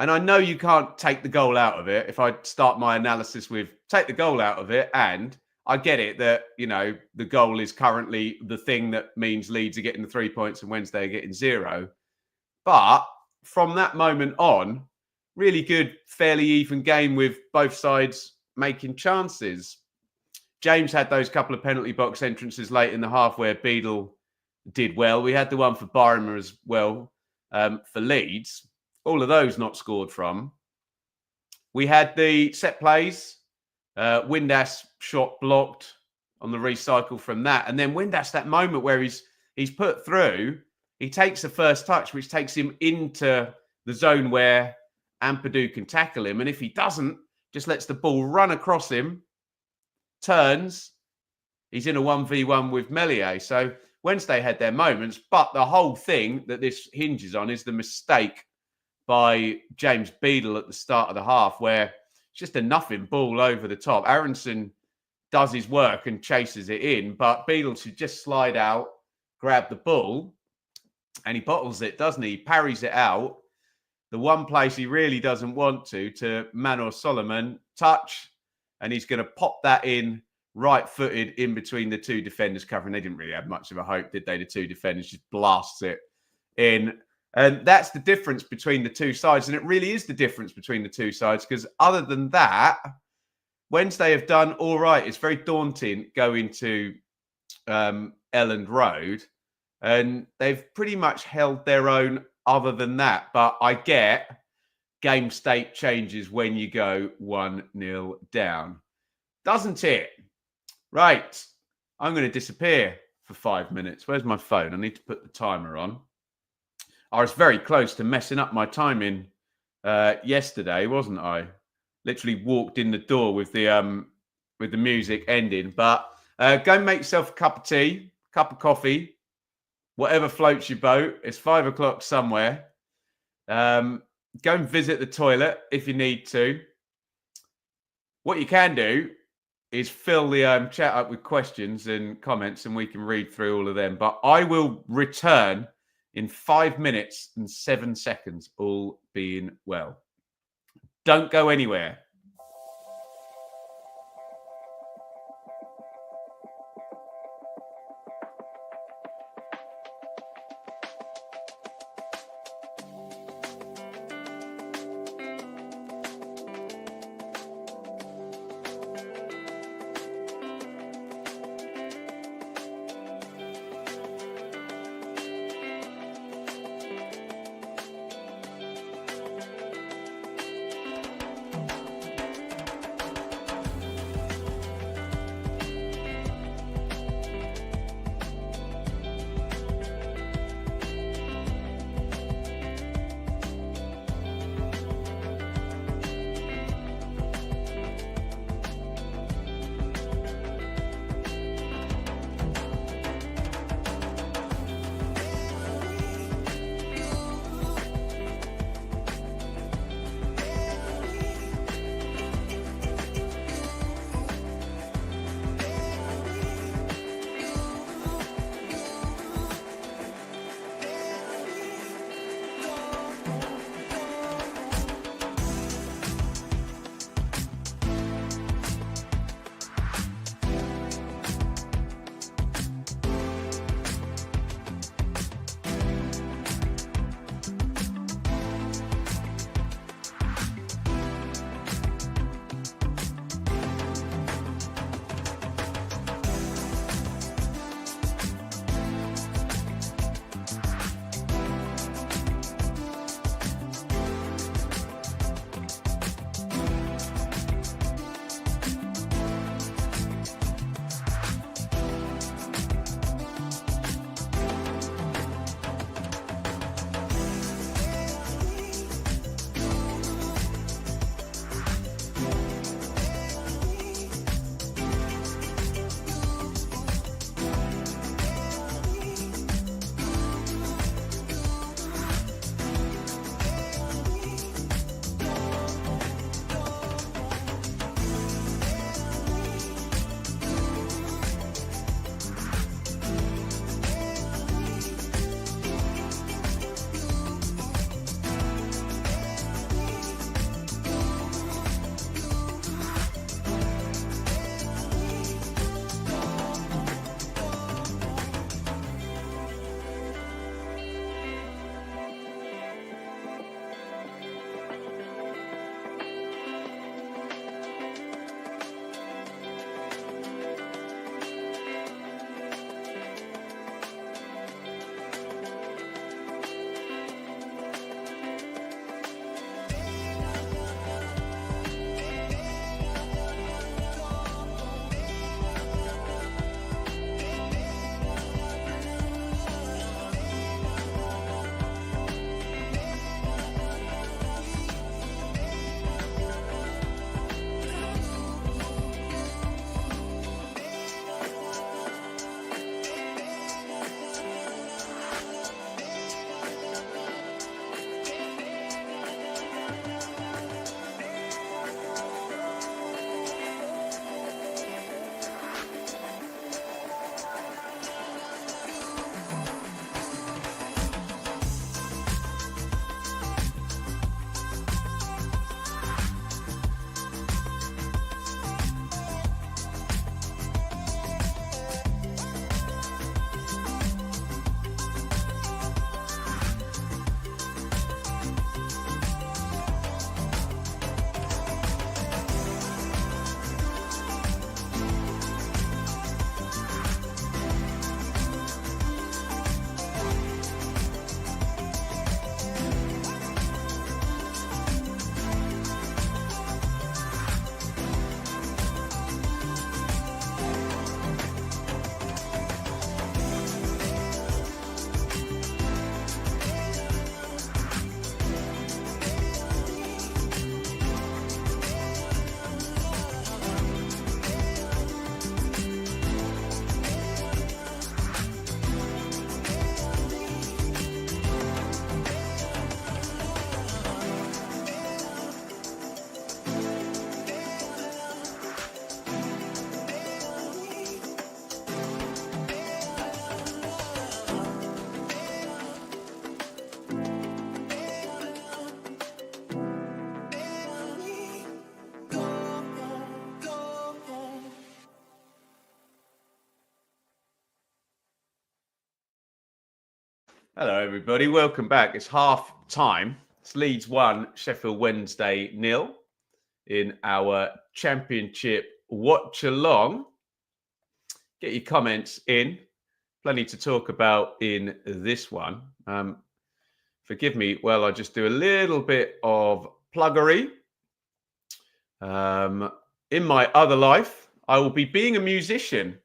And I know you can't take the goal out of it. If I start my analysis with take the goal out of it, and I get it that, the goal is currently the thing that means Leeds are getting the 3 points and Wednesday are getting 0. But from that moment on, really good, fairly even game with both sides making chances. James had those couple of penalty box entrances late in the half where Beadle did well. We had the one for Barimer as well for Leeds. All of those not scored from. We had the set plays. Windass shot blocked on the recycle from that. And then Windass, that moment where he's put through, he takes the first touch, which takes him into the zone where Ampadu can tackle him. And if he doesn't, just lets the ball run across him, turns, he's in a 1v1 with Meslier. So Wednesday had their moments, but the whole thing that this hinges on is the mistake by James Beadle at the start of the half, where it's just a nothing ball over the top. Aronson does his work and chases it in, but Beadle should just slide out, grab the ball, and he bottles it, doesn't he? He parries it out. The one place he really doesn't want to Manor Solomon, touch, and he's going to pop that in right-footed in between the two defenders covering. They didn't really have much of a hope, did they? The two defenders just blasts it in. And that's the difference between the two sides. And it really is the difference between the two sides, because other than that, Wednesday have done all right. It's very daunting going to Elland Road, and they've pretty much held their own other than that. But I get game state changes when you go 1-0 down. Doesn't it? Right. I'm going to disappear for 5 minutes. Where's my phone? I need to put the timer on. I was very close to messing up my timing yesterday, wasn't I? Literally walked in the door with the music ending. But go and make yourself a cup of tea, cup of coffee, whatever floats your boat. It's 5 o'clock somewhere. Go and visit the toilet if you need to. What you can do is fill the chat up with questions and comments, and we can read through all of them. But I will return in 5 minutes and 7 seconds, all being well. Don't go anywhere. Hello, everybody. Welcome back. It's half time. It's Leeds 1, Sheffield Wednesday 0 in our Championship watch along. Get your comments in. Plenty to talk about in this one. Forgive me while I just do a little bit of pluggery. In my other life, I will be being a musician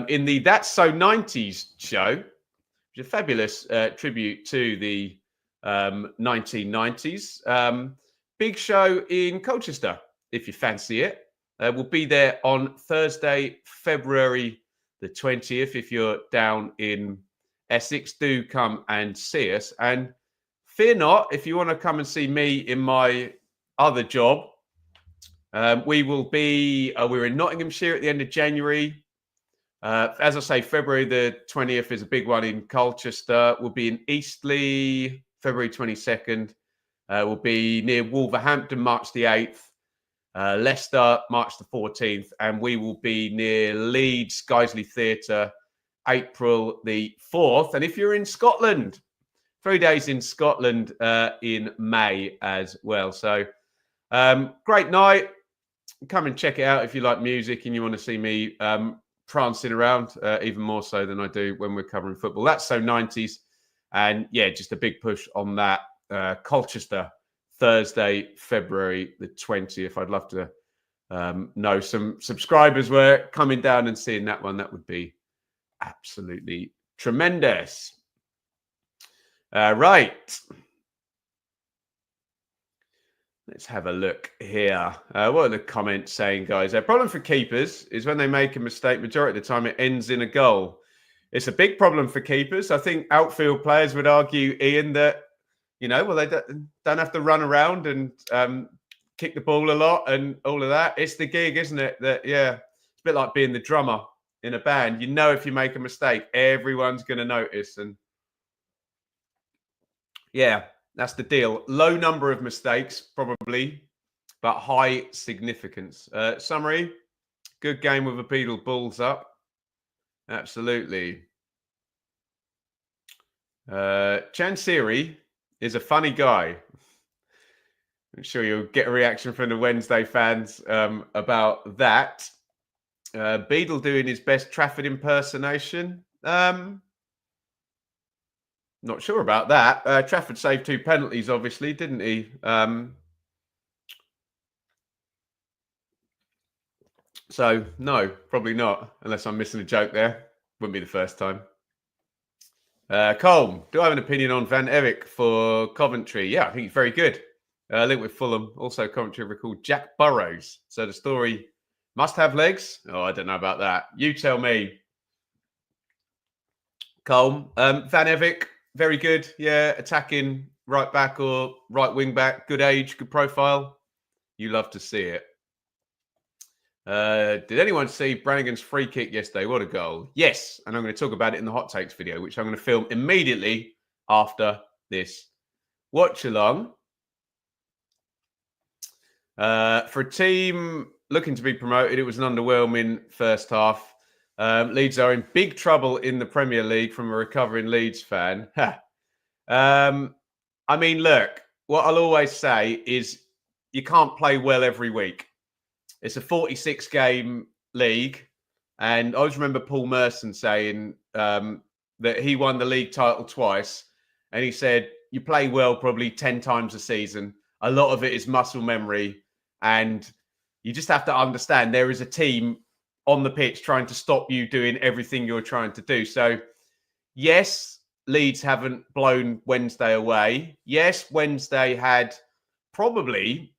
in the That's So 90s show, which is a fabulous tribute to the 1990s. Big show in Colchester, if you fancy it. We'll be there on Thursday, February the 20th. If you're down in Essex, do come and see us. And fear not, if you want to come and see me in my other job, we will be, we're in Nottinghamshire at the end of January. As I say, February the 20th is a big one in Colchester. We'll be in Eastleigh, February 22nd. We'll be near Wolverhampton, March the 8th. Leicester, March the 14th. And we will be near Leeds, Guiseley Theatre, April the 4th. And if you're in Scotland, 3 days in Scotland in May as well. So great night. Come and check it out if you like music and you want to see me prancing around, even more so than I do when we're covering football. That's So 90s. And yeah, just a big push on that. Colchester, Thursday, February the 20th. I'd love to know some subscribers were coming down and seeing that one. That would be absolutely tremendous. Right. Let's have a look here. What are the comments saying, guys? A problem for keepers is when they make a mistake, majority of the time it ends in a goal. It's a big problem for keepers. I think outfield players would argue, Ian, that, you know, well, they don't have to run around and kick the ball a lot and all of that. It's the gig, isn't it? That, yeah, it's a bit like being the drummer in a band. You know, if you make a mistake, everyone's going to notice. And yeah, that's the deal. Low number of mistakes, probably, but high significance. Summary, good game with a pedal balls up. Absolutely. Chansiri is a funny guy. I'm sure you'll get a reaction from the Wednesday fans about that. Beadle doing his best Trafford impersonation. Not sure about that. Trafford saved 2 penalties, obviously, didn't he? So, no, probably not, unless I'm missing a joke there. Wouldn't be the first time. Colm, do I have an opinion on Van Eyck for Coventry? Yeah, I think he's very good. Linked with Fulham. Also, Coventry recalled Jack Burrows. So the story must have legs. Oh, I don't know about that. You tell me. Colm, Van Eyck, very good. Yeah, attacking right back or right wing back. Good age, good profile. You love to see it. Did anyone see Brannigan's free kick yesterday? What a goal. Yes, and I'm going to talk about it in the hot takes video, which I'm going to film immediately after this watch along. For a team looking to be promoted, it was an underwhelming first half. Leeds are in big trouble in the Premier League from a recovering Leeds fan. I mean, look, what I'll always say is you can't play well every week. It's a 46-game league. And I always remember Paul Merson saying that he won the league title twice. And he said, you play well probably 10 times a season. A lot of it is muscle memory. And you just have to understand there is a team on the pitch trying to stop you doing everything you're trying to do. So, yes, Leeds haven't blown Wednesday away. Yes, Wednesday had probably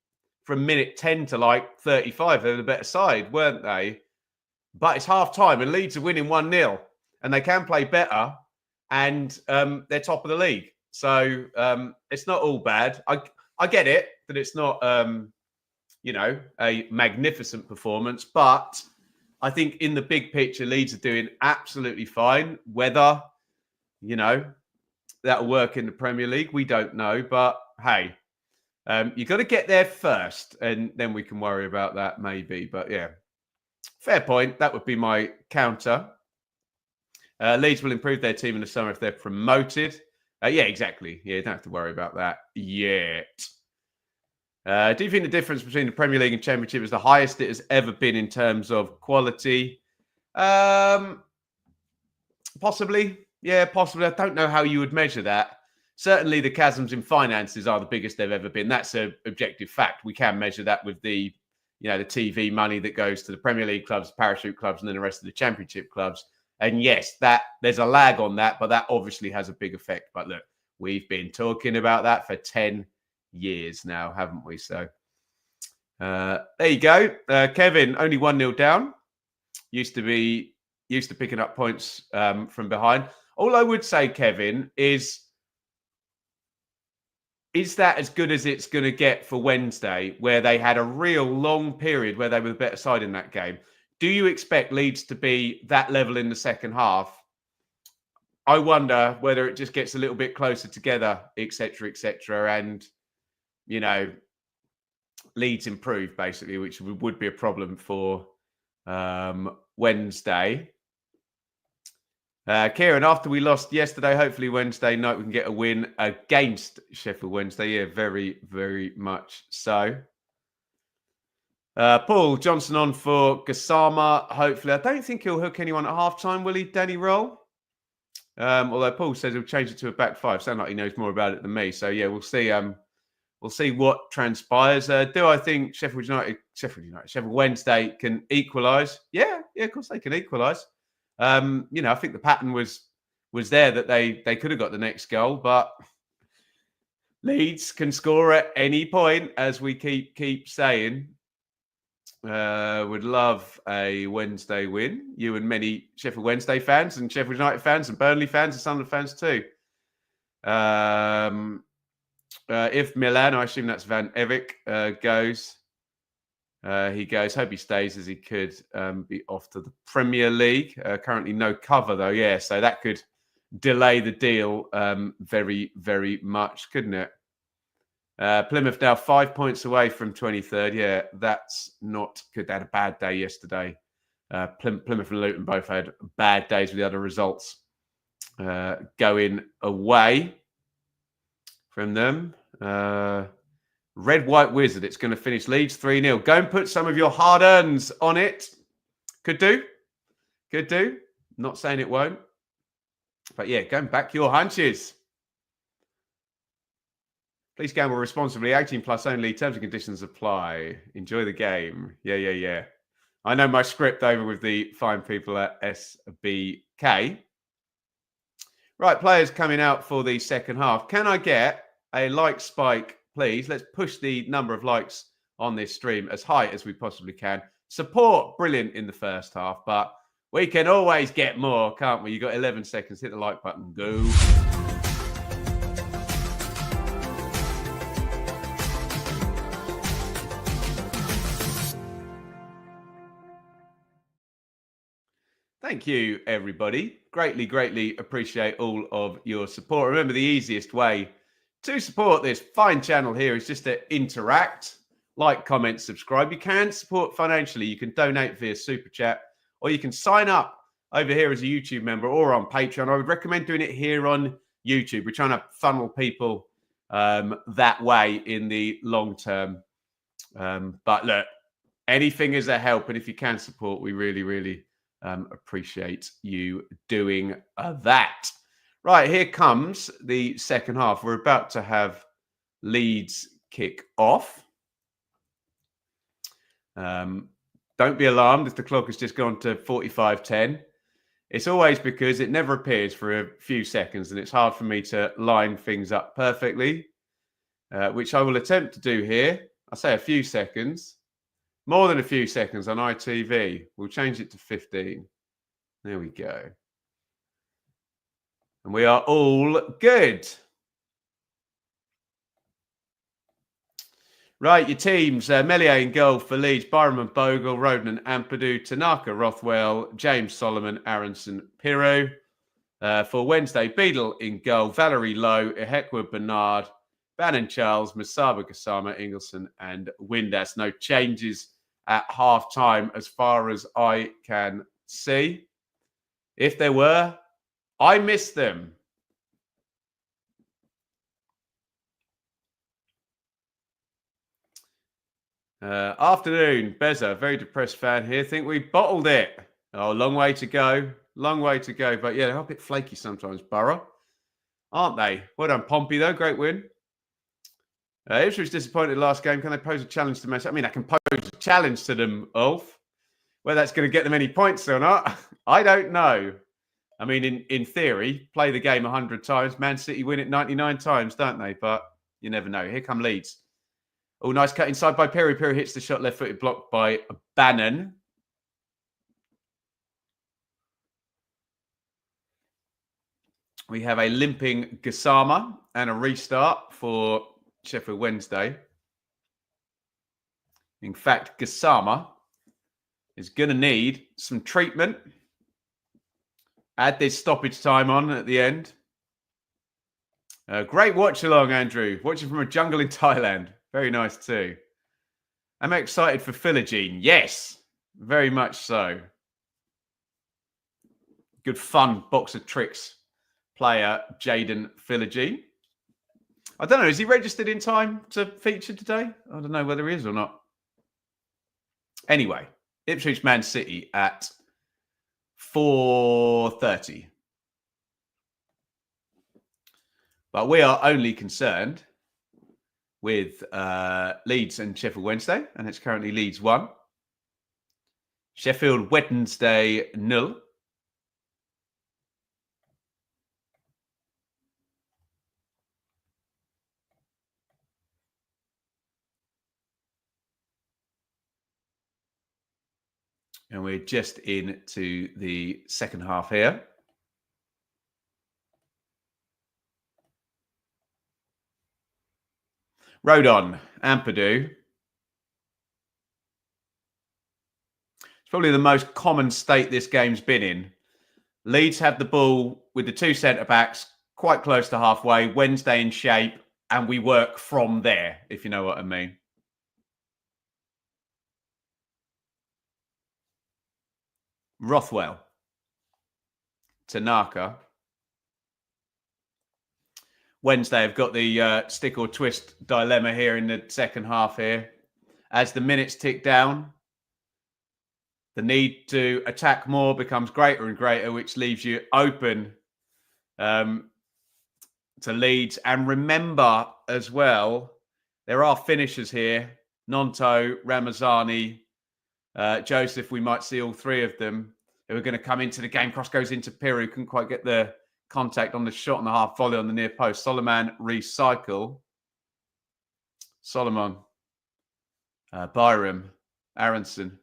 from minute 10 to like 35, they were the better side, weren't they? But it's half time and Leeds are winning 1-0 and they can play better and they're top of the league. So it's not all bad. I get it that it's not, you know, a magnificent performance, but I think in the big picture, Leeds are doing absolutely fine. Whether, you know, that'll work in the Premier League, we don't know. But hey, you've got to get there first and then we can worry about that maybe. But yeah, fair point. That would be my counter. Leeds will improve their team in the summer if they're promoted. Yeah, exactly. Yeah, you don't have to worry about that yet. Do you think the difference between the Premier League and Championship is the highest it has ever been in terms of quality? Possibly. Yeah, possibly. I don't know how you would measure that. Certainly, the chasms in finances are the biggest they've ever been. That's an objective fact. We can measure that with the TV money that goes to the Premier League clubs, parachute clubs, and then the rest of the Championship clubs. And yes, that there's a lag on that, but that obviously has a big effect. But look, we've been talking about that for 10 years now, haven't we? So there you go. Kevin, only 1-0 down. Used to picking up points from behind. All I would say, Kevin, is that as good as it's going to get for Wednesday, where they had a real long period where they were the better side in that game? Do you expect Leeds to be that level in the second half? I wonder whether it just gets a little bit closer together, etc., and Leeds improve basically, which would be a problem for Wednesday. Kieran, after we lost yesterday, hopefully Wednesday night we can get a win against Sheffield Wednesday. Yeah, very, very much so. Paul Johnson on for Gassama. Hopefully, I don't think he'll hook anyone at halftime, will he, Danny Roll? Although Paul says he'll change it to a back five. Sound like he knows more about it than me. So yeah, we'll see. We'll see what transpires. Do I think Sheffield Wednesday can equalise? Yeah, of course they can equalise. I think the pattern was there that they could have got the next goal, but Leeds can score at any point, as we keep saying. Would love a Wednesday win. You and many Sheffield Wednesday fans and Sheffield United fans and Burnley fans and Sunderland fans too. If Milan, I assume that's Van Evik, goes, he goes. Hope he stays, as he could be off to the Premier League. Currently no cover though. Yeah, so that could delay the deal very, very much, couldn't it? Plymouth now 5 points away from 23rd. Yeah, that's not good. They had a bad day yesterday. Plymouth and Luton both had bad days with the other results going away from them. Red White Wizard, it's going to finish Leeds 3-0. Go and put some of your hard-earns on it. Could do. Not saying it won't. But yeah, go and back your hunches. Please gamble responsibly. 18 plus only. Terms and conditions apply. Enjoy the game. Yeah. I know my script over with the fine people at SBK. Right, players coming out for the second half. Can I get a like spike, please? Let's push the number of likes on this stream as high as we possibly can. Support, brilliant in the first half, but we can always get more, can't we? You got 11 seconds. Hit the like button. Go. Thank you, everybody. Greatly appreciate all of your support. Remember, the easiest way to support this fine channel here is just to interact, like, comment, subscribe. You can support financially. You can donate via Super Chat, or you can sign up over here as a YouTube member or on Patreon. I would recommend doing it here on YouTube. We're trying to funnel people that way in the long term. But look, anything is a help. And if you can support, we really appreciate you doing that. Right, here comes the second half. We're about to have Leeds kick off. Don't be alarmed if the clock has just gone to 45:10. It's always because it never appears for a few seconds, and it's hard for me to line things up perfectly, which I will attempt to do here. I say a few seconds. More than a few seconds on ITV. We'll change it to 15. There we go. And we are all good. Right, your teams. Melier in goal for Leeds. Byram and Bogle, Roden and Ampadu, Tanaka, Rothwell, James Solomon, Aronson, Pirro. For Wednesday, Beadle in goal. Valerie Lowe, Ehekwa Bernard, Bannon Charles, Masaba Gassama, Ingleson and Windass. No changes at half time as far as I can see. If there were, I missed them. Afternoon, Beza, very depressed fan here. Think we bottled it. Oh, long way to go. Long way to go. But yeah, they're a bit flaky sometimes, Borough. Aren't they? Well done, Pompey, though. Great win. Ipswich disappointed last game. Can they pose a challenge to Messi? I mean, I can pose a challenge to them, Ulf. Whether that's going to get them any points or not, I don't know. I mean, in theory, play the game 100 times. Man City win it 99 times, don't they? But you never know. Here come Leeds. Oh, nice cut inside by Perry. Perry hits the shot left-footed, blocked by Bannon. We have a limping Gassama and a restart for Sheffield Wednesday. In fact, Gassama is going to need some treatment. Add this stoppage time on at the end. Great watch along, Andrew. Watching from a jungle in Thailand. Very nice too. I'm excited for Philogene. Yes, very much so. Good fun box of tricks player, Jaden Philogene. I don't know, is he registered in time to feature today? I don't know whether he is or not. Anyway, Ipswich Man City at 4:30. But we are only concerned with Leeds and Sheffield Wednesday, and it's currently Leeds 1. Sheffield Wednesday 0. And we're just into the second half here. Rodon, Ampadu. It's probably the most common state this game's been in. Leeds have the ball with the two centre-backs quite close to halfway, Wednesday in shape, and we work from there, if you know what I mean. Rothwell. Tanaka. Wednesday have got the stick or twist dilemma here in the second half here. As the minutes tick down, the need to attack more becomes greater and greater, which leaves you open to Leeds. And remember as well, there are finishers here. Nonto, Ramazani, Joseph, we might see all three of them who are going to come into the game. Cross goes into Peru, couldn't quite get the contact on the shot and a half volley on the near post. Solomon recycle. Solomon. Byram. Aronson.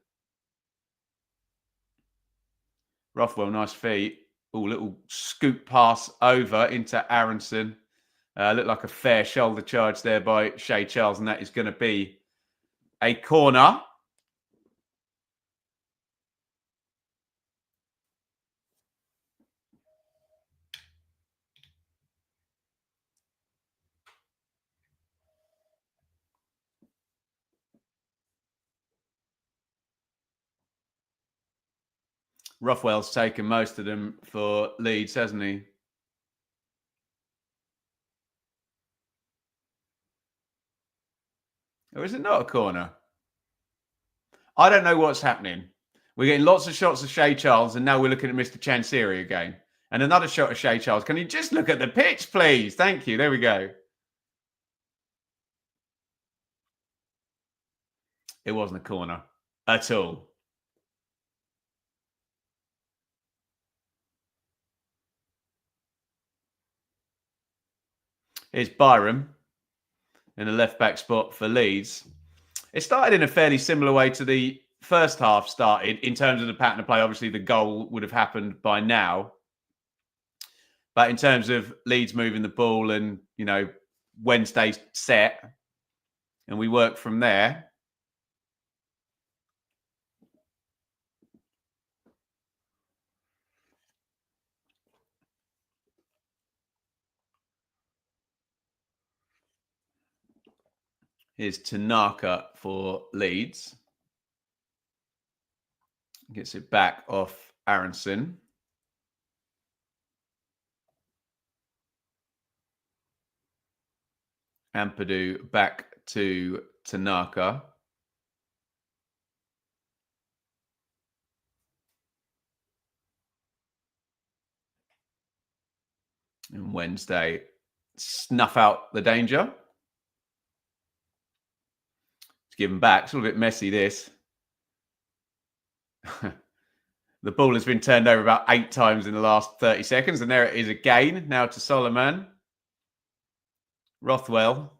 Rothwell, nice feet. Oh, little scoop pass over into Aronson. Looked like a fair shoulder charge there by Shea Charles, and that is going to be a corner. Rothwell's taken most of them for Leeds, hasn't he? Or is it not a corner? I don't know what's happening. We're getting lots of shots of Shea Charles, and now we're looking at Mr. Chansiri again. And another shot of Shea Charles. Can you just look at the pitch, please? Thank you. There we go. It wasn't a corner at all. Here's Byram in the left-back spot for Leeds. It started in a fairly similar way to the first half started in terms of the pattern of play. Obviously, the goal would have happened by now. But in terms of Leeds moving the ball and, you know, Wednesday's set, and we work from there. Here's Tanaka for Leeds. Gets it back off Aronson. Ampadu back to Tanaka. And Wednesday snuff out the danger. It's given back. It's a little bit messy, this. The ball has been turned over about 8 times in the last 30 seconds. And there it is again. Now to Solomon. Rothwell's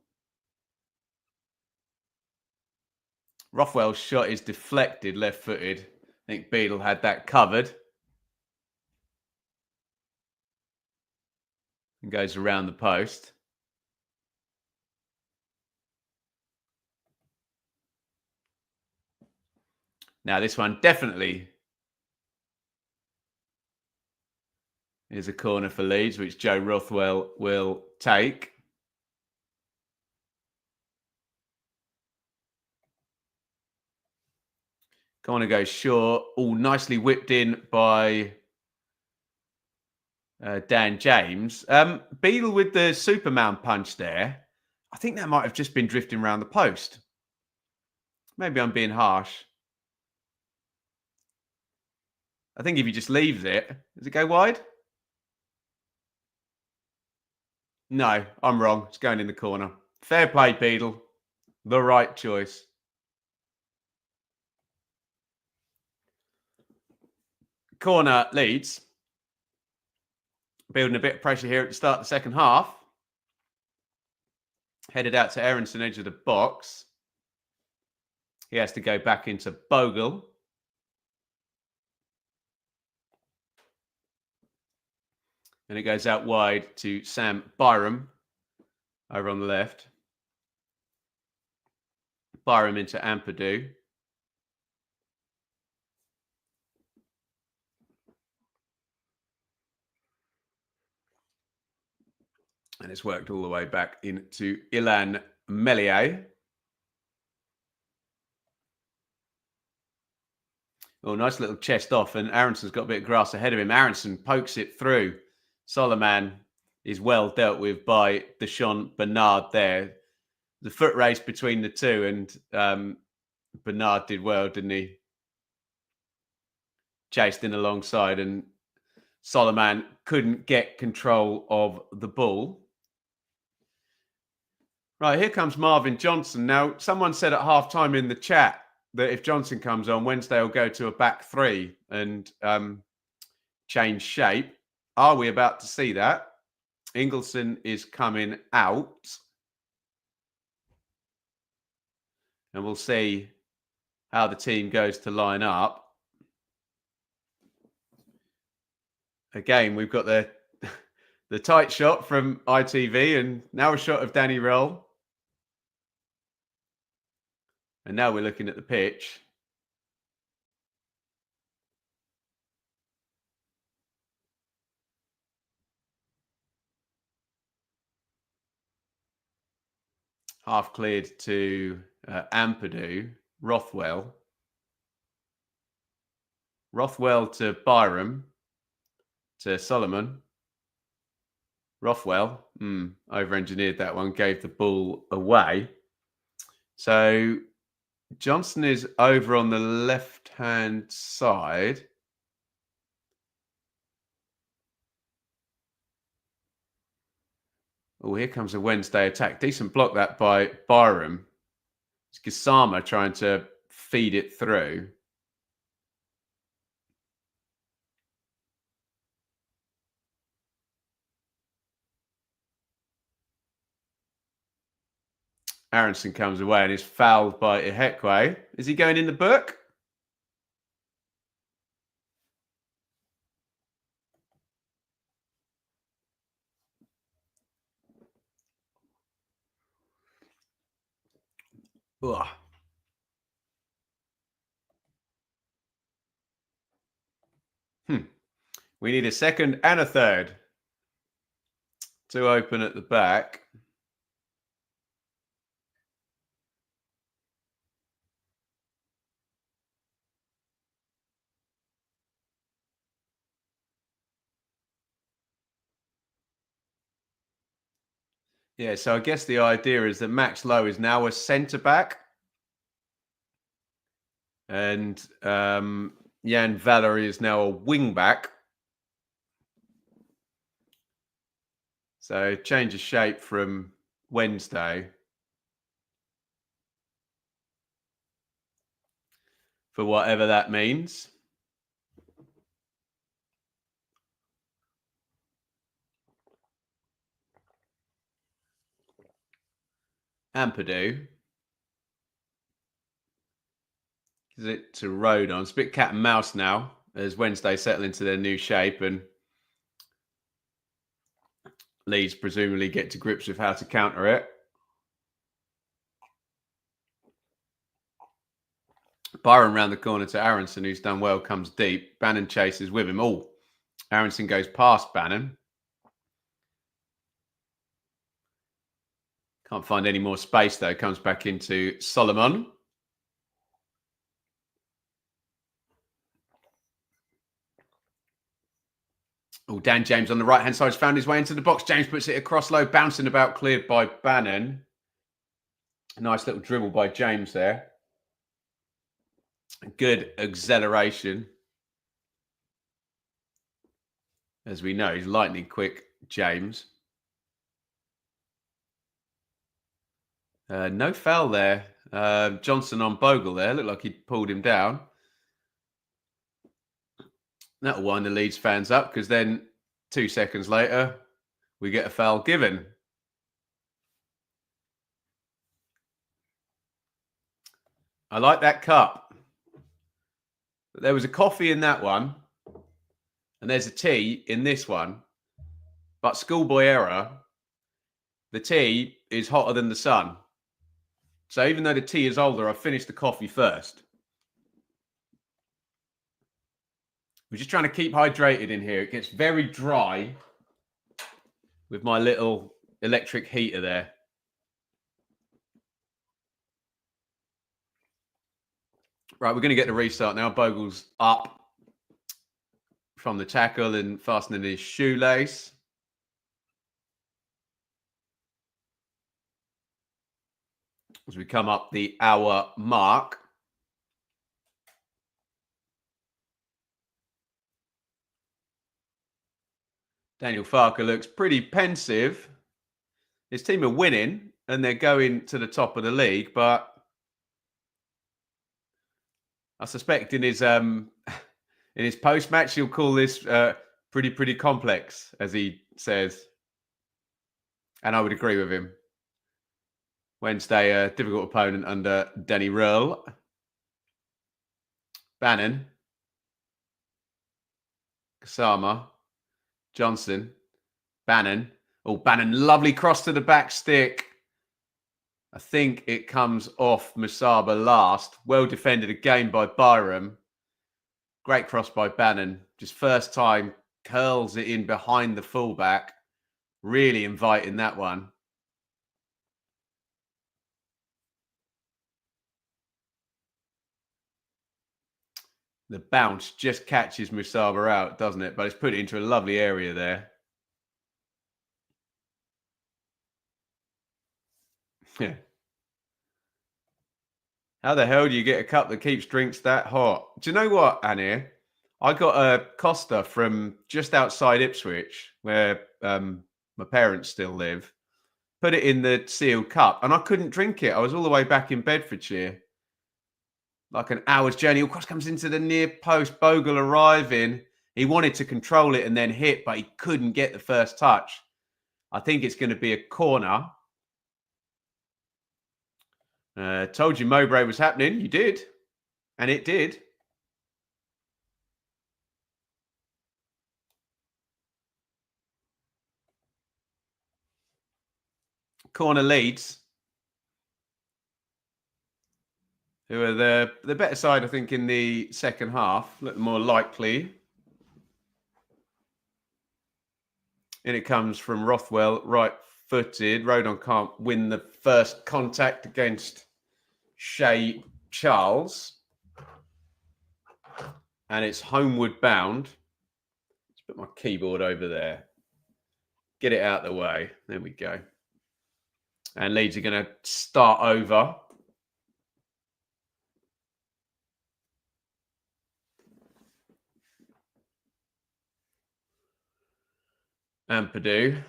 shot is deflected, left-footed. I think Beadle had that covered. And goes around the post. Now this one definitely is a corner for Leeds, which Joe Rothwell will take. Corner goes short. All nicely whipped in by Dan James. Beadle with the Superman punch there. I think that might have just been drifting around the post. Maybe I'm being harsh. I think if he just leaves it, does it go wide? No, I'm wrong. It's going in the corner. Fair play, Beadle. The right choice. Corner Leeds. Building a bit of pressure here at the start of the second half. Headed out to Aronson, edge of the box. He has to go back into Bogle. And it goes out wide to Sam Byram over on the left. Byram into Ampadu. And it's worked all the way back into Ilan Melier. Oh, nice little chest off. And Aronson's got a bit of grass ahead of him. Aronson pokes it through. Solomon is well dealt with by Deshaun Bernard there. The foot race between the two, and Bernard did well, didn't he? Chased in alongside, and Solomon couldn't get control of the ball. Right, here comes Marvin Johnson. Now, someone said at halftime in the chat that if Johnson comes on, Wednesday will go to a back three and change shape. Are we about to see that? Ingleson is coming out. And we'll see how the team goes to line up. Again, we've got the tight shot from ITV, and now a shot of Danny Roll. And now we're looking at the pitch. Half cleared to Ampadu. Rothwell. Rothwell to Byram. To Solomon. Rothwell. Over-engineered that one. Gave the ball away. So Johnson is over on the left-hand side. Oh, here comes a Wednesday attack. Decent block that by Byram. It's Gisama trying to feed it through. Aronson comes away and is fouled by Ihekwe. Is he going in the book? Ugh. We need a second and a third to open at the back. Yeah, so I guess the idea is that Max Lowe is now a centre-back. And Jan Valery is now a wing-back. So change of shape from Wednesday for whatever that means. Ampadu. Is it to Road on? It's a bit cat and mouse now as Wednesday settle into their new shape and Leeds presumably get to grips with how to counter it. Byron round the corner to Aronson, who's done well, comes deep. Bannon chases with him. Oh, Aronson goes past Bannon. Can't find any more space, though. Comes back into Solomon. Oh, Dan James on the right-hand side has found his way into the box. James puts it across low, bouncing about, cleared by Bannon. A nice little dribble by James there. Good acceleration. As we know, he's lightning quick, James. No foul there. Johnson on Bogle there. Looked like he pulled him down. That'll wind the Leeds fans up because then 2 seconds later, we get a foul given. I like that cup. There was a coffee in that one, and there's a tea in this one. But schoolboy error, the tea is hotter than the sun. So even though the tea is older, I finished the coffee first. We're just trying to keep hydrated in here. It gets very dry with my little electric heater there. Right, we're going to get the restart now. Bogle's up from the tackle and fastening his shoelace. As we come up the hour mark. Daniel Farker looks pretty pensive. His team are winning and they're going to the top of the league, but I suspect in his post-match he'll call this pretty complex, as he says. And I would agree with him. Wednesday, a difficult opponent under Danny Röhl. Bannon. Kasama. Johnson. Bannon. Oh, Bannon, lovely cross to the back stick. I think it comes off Musaba last. Well defended again by Byram. Great cross by Bannon. Just first time, curls it in behind the fullback. Really inviting that one. The bounce just catches Musaba out, doesn't it? But it's put it into a lovely area there. Yeah. How the hell do you get a cup that keeps drinks that hot? Do you know what, Annie? I got a Costa from just outside Ipswich, where my parents still live. Put it in the sealed cup, and I couldn't drink it. I was all the way back in Bedfordshire. Like an hour's journey. Of course, comes into the near post. Bogle arriving. He wanted to control it and then hit, but he couldn't get the first touch. I think it's going to be a corner. Told you Mowbray was happening. You did. And it did. Corner Leeds, who are the better side, I think, in the second half. A little more likely. And it comes from Rothwell, right-footed. Rodon can't win the first contact against Shea Charles. And it's homeward bound. Let's put my keyboard over there. Get it out of the way. There we go. And Leeds are going to start over. Ampadu.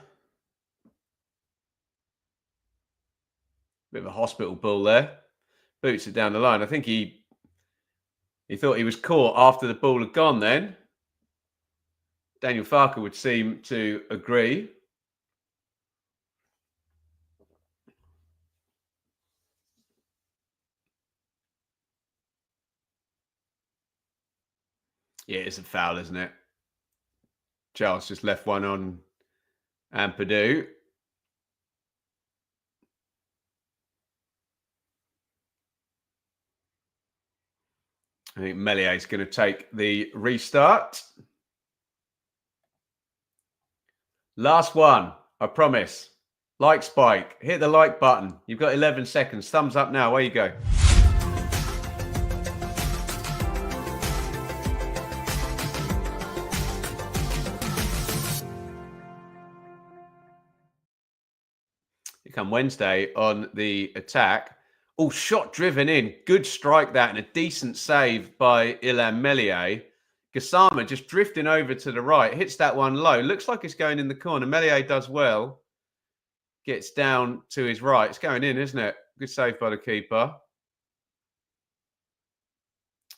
Bit of a hospital ball there. Boots it down the line. I think he thought he was caught after the ball had gone then. Daniel Farker would seem to agree. Yeah, it's a foul, isn't it? Charles just left one on Ampadu. I think Melier is going to take the restart. Last one, I promise. Like Spike, hit the like button. You've got 11 seconds. Thumbs up now. Away you go. Here come Wednesday on the attack. Oh, shot driven in. Good strike that and a decent save by Ilham Melier. Gassama just drifting over to the right. Hits that one low. Looks like it's going in the corner. Melier does well. Gets down to his right. It's going in, isn't it? Good save by the keeper.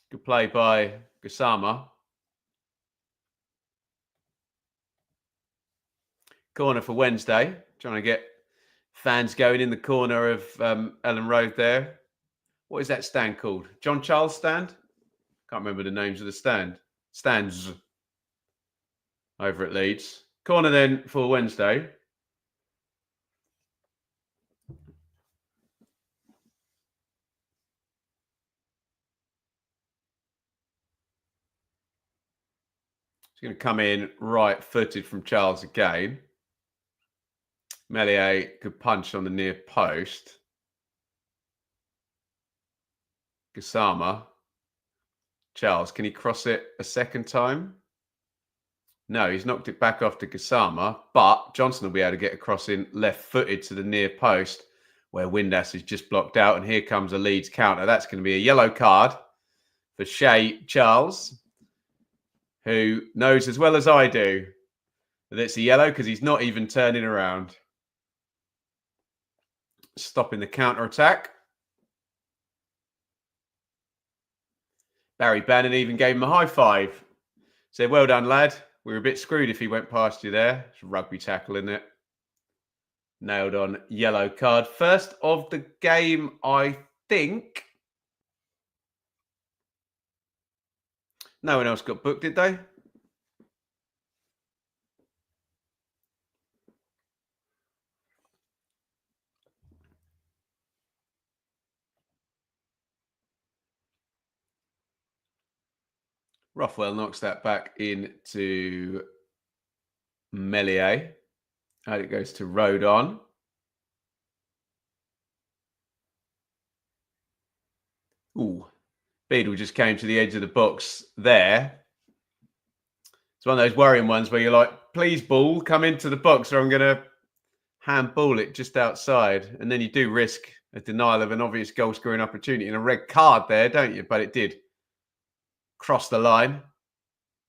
Good play by Gassama. Corner for Wednesday. Trying to get fans going in the corner of Elland Road there. What is that stand called? John Charles stand? Can't remember the names of the stands over at Leeds. Corner then for Wednesday. It's going to come in right-footed from Charles again. Melier could punch on the near post. Gassama. Charles, can he cross it a second time? No, he's knocked it back off to Gassama, but Johnson will be able to get across in left-footed to the near post where Windass is just blocked out, and here comes a Leeds counter. That's going to be a yellow card for Shay Charles, who knows as well as I do that it's a yellow because he's not even turning around. Stopping the counter-attack. Barry Bannon even gave him a high five. Said, well done, lad. We were a bit screwed if he went past you there. It's a rugby tackle, isn't it? Nailed on yellow card. First of the game, I think. No one else got booked, did they? Rothwell knocks that back into Melier. And it goes to Rodon. Ooh. Beadle just came to the edge of the box there. It's one of those worrying ones where you're like, please, ball, come into the box or I'm going to handball it just outside. And then you do risk a denial of an obvious goal scoring opportunity and a red card there, don't you? But it did cross the line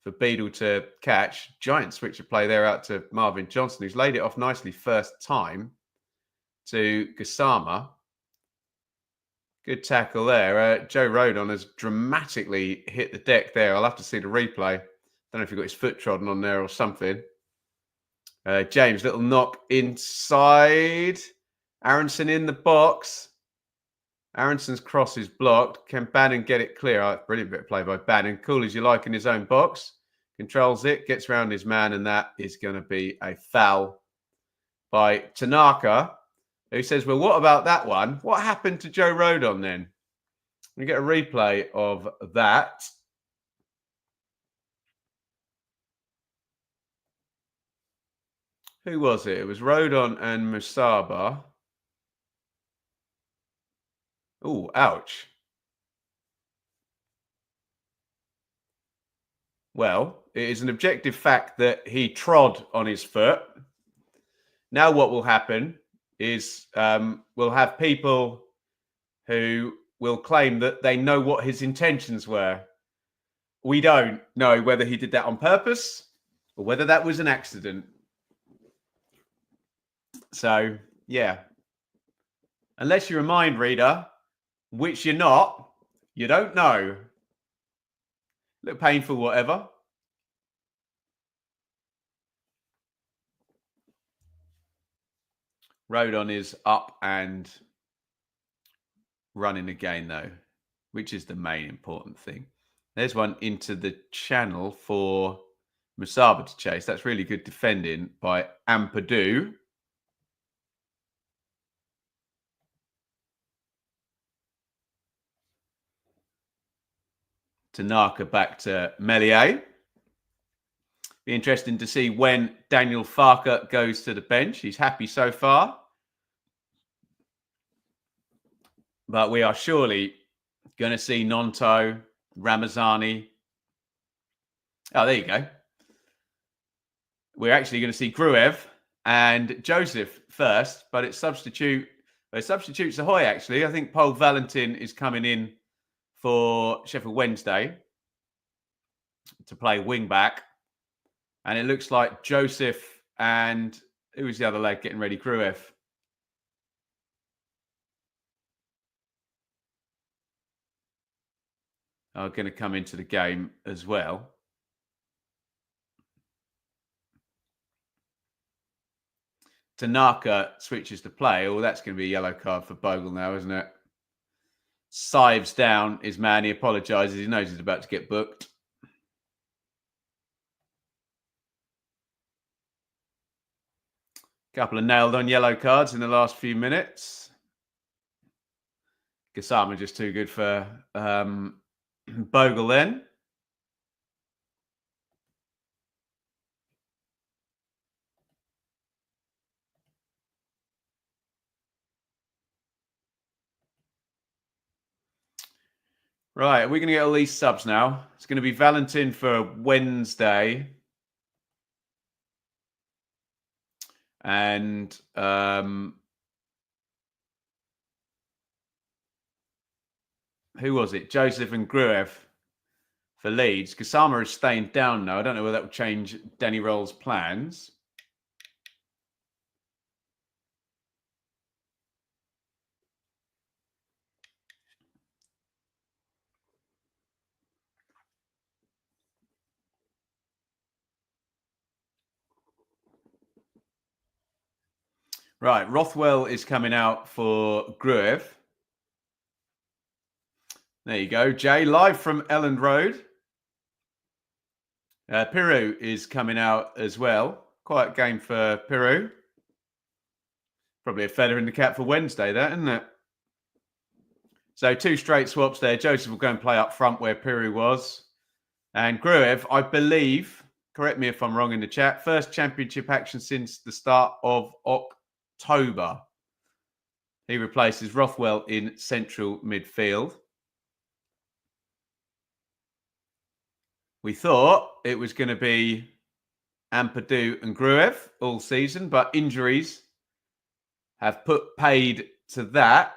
for Beadle to catch. Giant switch of play there out to Marvin Johnson, who's laid it off nicely first time to Gassama. Good tackle there. Joe Rodon has dramatically hit the deck there. I'll have to see the replay. Don't know if he got his foot trodden on there or something. James, little knock inside. Aronson in the box. Aronson's cross is blocked. Can Bannon get it clear? Oh, brilliant bit of play by Bannon. Cool as you like in his own box. Controls it, gets around his man, and that is going to be a foul by Tanaka, who says, well, what about that one? What happened to Joe Rodon then? We get a replay of that. Who was it? It was Rodon and Musaba. Oh, ouch. Well, it is an objective fact that he trod on his foot. Now what will happen is we'll have people who will claim that they know what his intentions were. We don't know whether he did that on purpose or whether that was an accident. So, yeah. Unless you're a mind reader, which you're not, you don't know. Look painful, whatever. Rodon is up and running again, though, which is the main important thing. There's one into the channel for Musaba to chase. That's really good defending by Ampadu. Tanaka back to Melier. Be interesting to see when Daniel Farker goes to the bench. He's happy so far. But we are surely going to see Nonto, Ramazani. Oh, there you go. We're actually going to see Gruev and Joseph first, but it's substitutes Ahoy, actually. I think Paul Valentin is coming in for Sheffield Wednesday to play wing back. And it looks like Joseph and who was the other leg getting ready? Gruev. Are going to come into the game as well. Tanaka switches to play. Oh, that's going to be a yellow card for Bogle now, isn't it? Sives down his man. He apologises. He knows he's about to get booked. Couple of nailed on yellow cards in the last few minutes. Gassama just too good for Bogle then. Right, we're going to get all these subs now. It's going to be Valentin for Wednesday. And who was it? Joseph and Gruev for Leeds. Gassama is staying down now. I don't know whether that will change Danny Roll's plans. Right, Rothwell is coming out for Gruev. There you go, Jay, live from Elland Road. Piru is coming out as well. Quiet game for Piru. Probably a feather in the cap for Wednesday, that, isn't it? So 2 straight swaps there. Joseph will go and play up front where Piru was. And Gruev, I believe, correct me if I'm wrong in the chat, first championship action since the start of October. He replaces Rothwell in central midfield. We thought it was going to be Ampadu and Gruev all season, but injuries have put paid to that.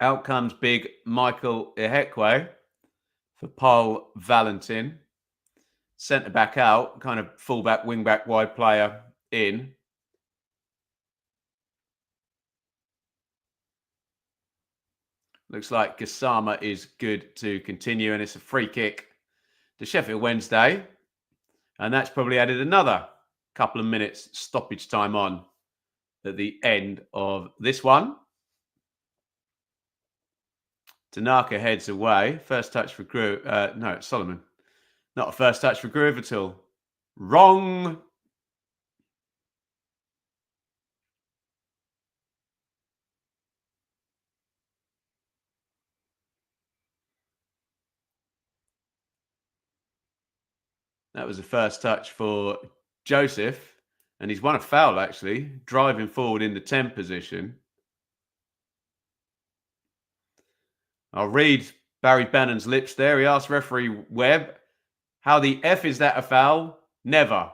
Out comes big Michael Ihekwe for Paul Valentin. Centre back out, kind of fullback, wing back, wide player in. Looks like Gassama is good to continue, and it's a free kick to Sheffield Wednesday. And that's probably added another couple of minutes stoppage time on at the end of this one. Tanaka heads away. First touch for Gruev. No, it's Solomon. Not a first touch for Gruev at all. Wrong. That was the first touch for Joseph. And he's won a foul, actually, driving forward in the 10 position. I'll read Barry Bannon's lips there. He asked referee Webb, how the F is that a foul? Never.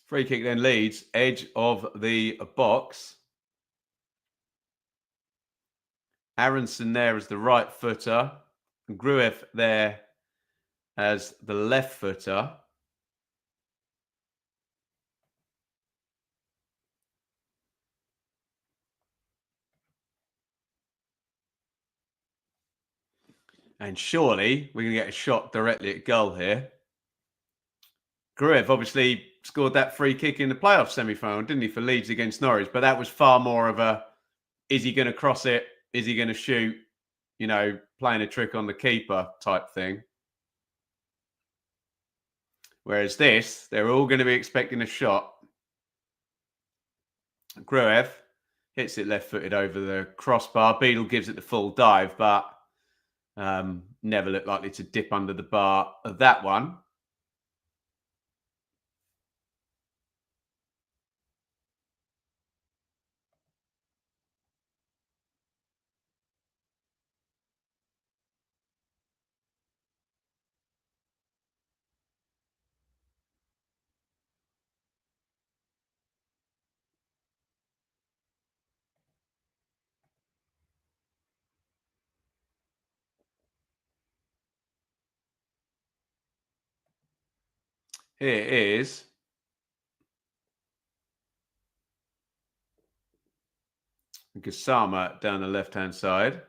Free kick then Leeds, edge of the box. Aronson there as the right footer. Gruev there as the left footer. And surely we're going to get a shot directly at goal here. Gruev obviously scored that free kick in the playoff semi-final, didn't he, for Leeds against Norwich? But that was far more of a, is he going to cross it? Is he going to shoot? You know, playing a trick on the keeper type thing. Whereas this, they're all going to be expecting a shot. Gruev hits it left-footed over the crossbar. Beadle gives it the full dive, but never looked likely to dip under the bar of that one. Here is Gassama down the left-hand side.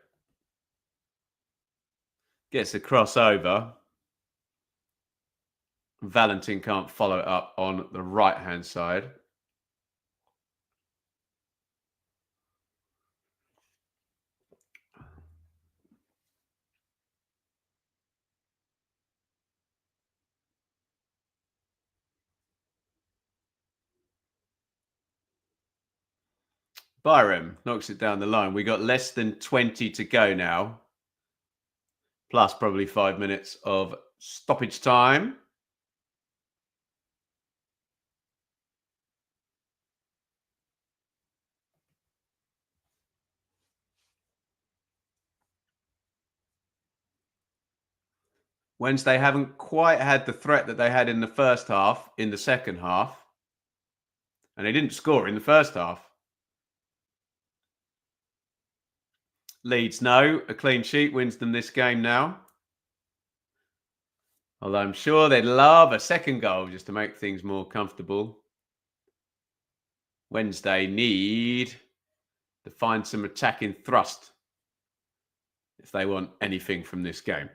Gets the crossover. Valentin can't follow it up on the right-hand side. Byram knocks it down the line. We got less than 20 to go now. Plus probably 5 minutes of stoppage time. Wednesday haven't quite had the threat that they had in the first half, in the second half. And they didn't score in the first half. Leeds, no. A clean sheet wins them this game now. Although I'm sure they'd love a second goal just to make things more comfortable. Wednesday need to find some attacking thrust if they want anything from this game.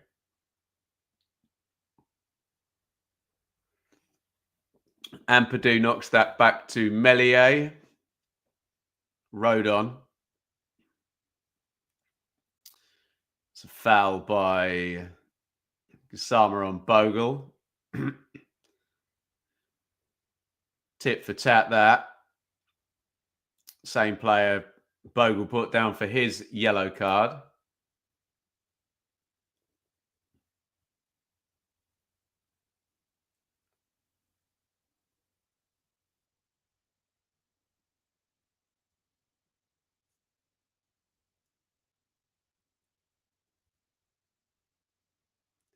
Ampadu knocks that back to Melier. Road on. It's a foul by Gassama on Bogle. Tip for tat that. Same player Bogle put down for his yellow card.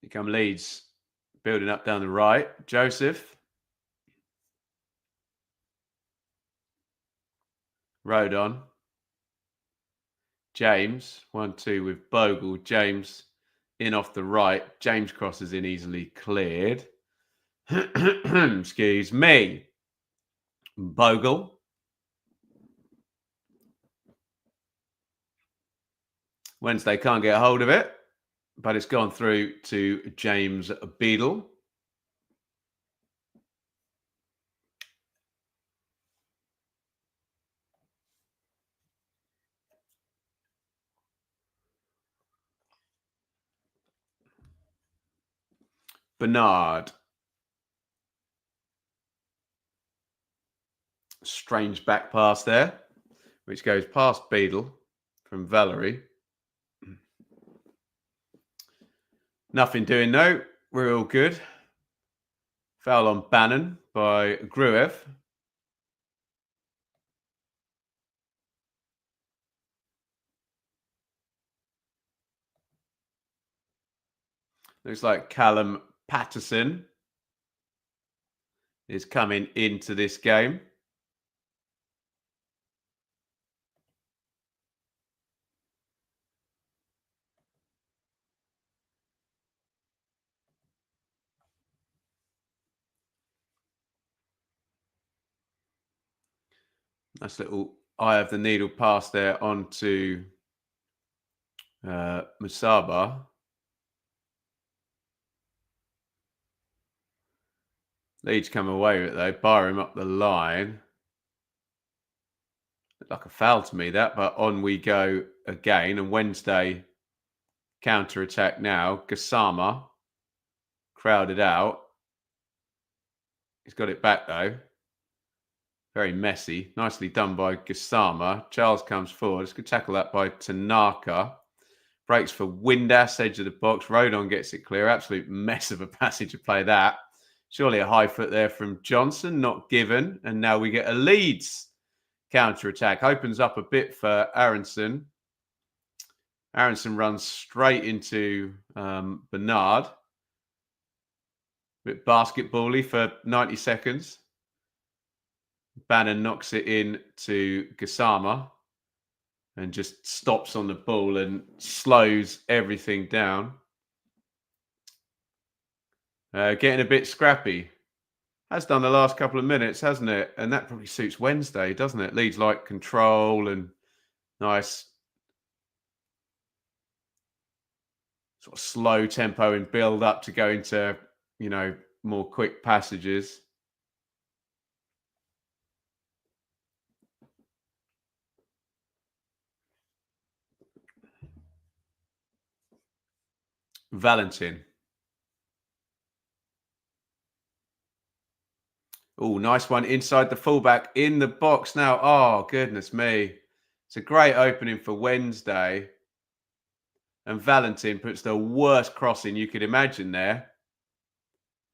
Here come Leeds building up down the right. Joseph. Road on. James. 1-2 with Bogle. James in off the right. James crosses in easily cleared. Excuse me. Bogle. Wednesday can't get a hold of it, but it's gone through to James Beadle. Bernard. Strange back pass there, which goes past Beadle from Valerie. Nothing doing, no. We're all good. Foul on Bannon by Gruev. Looks like Callum Patterson is coming into this game. Nice little eye of the needle pass there onto Musaba. Leeds come away with it though, bar him up the line. Looked like a foul to me that, but on we go again. And Wednesday counter attack now. Gassama crowded out. He's got it back though. Very messy. Nicely done by Gassama. Charles comes forward. It's good tackle that by Tanaka. Breaks for Windass, edge of the box. Rodon gets it clear. Absolute mess of a passage to play that. Surely a high foot there from Johnson, not given. And now we get a Leeds counter-attack. Opens up a bit for Aronson. Aronson runs straight into Bernard. A bit basketball-y for 90 seconds. Bannon knocks it in to Gassama and just stops on the ball and slows everything down. Getting a bit scrappy. Has done the last couple of minutes, hasn't it? And that probably suits Wednesday, doesn't it? Leeds like control and nice sort of slow tempo and build up to go into, you know, more quick passages. Valentin. Oh, nice one inside the fullback in the box now. Oh, goodness me. It's a great opening for Wednesday. And Valentin puts the worst crossing you could imagine there.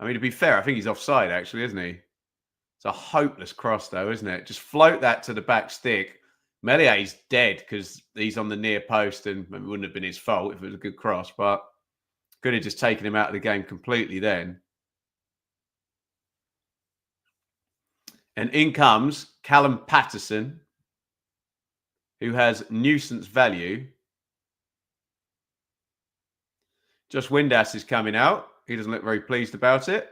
I mean, to be fair, I think he's offside, actually, isn't he? It's a hopeless cross, though, isn't it? Just float that to the back stick. Mellier's dead because he's on the near post and it wouldn't have been his fault if it was a good cross, but could have just taken him out of the game completely then. And in comes Callum Patterson, who has nuisance value. Josh Windass is coming out. He doesn't look very pleased about it.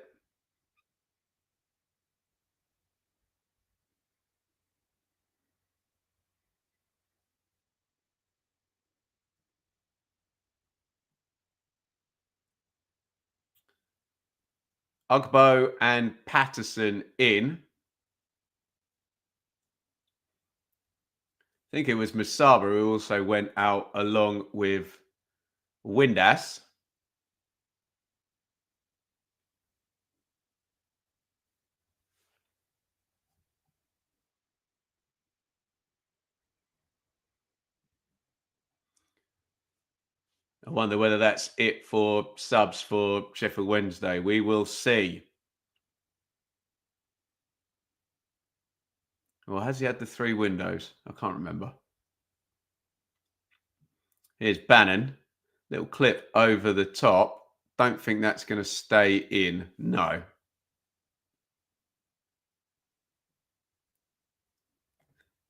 Ugbo and Patterson in. I think it was Musaba who also went out along with Windass. I wonder whether that's it for subs for Sheffield Wednesday. We will see. Well, has he had the 3 windows? I can't remember. Here's Bannon. Little clip over the top. Don't think that's going to stay in. No.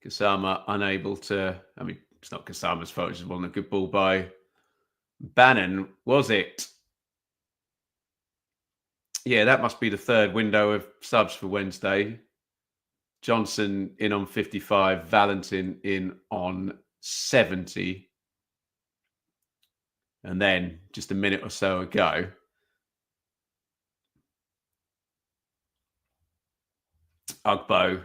Gassama unable to... I mean, it's not Gassama's fault. It just wasn't a good ball by Bannon, was it? Yeah, that must be the 3rd window of subs for Wednesday. Johnson in on 55, Valentin in on 70. And then just a minute or so ago, Ugbo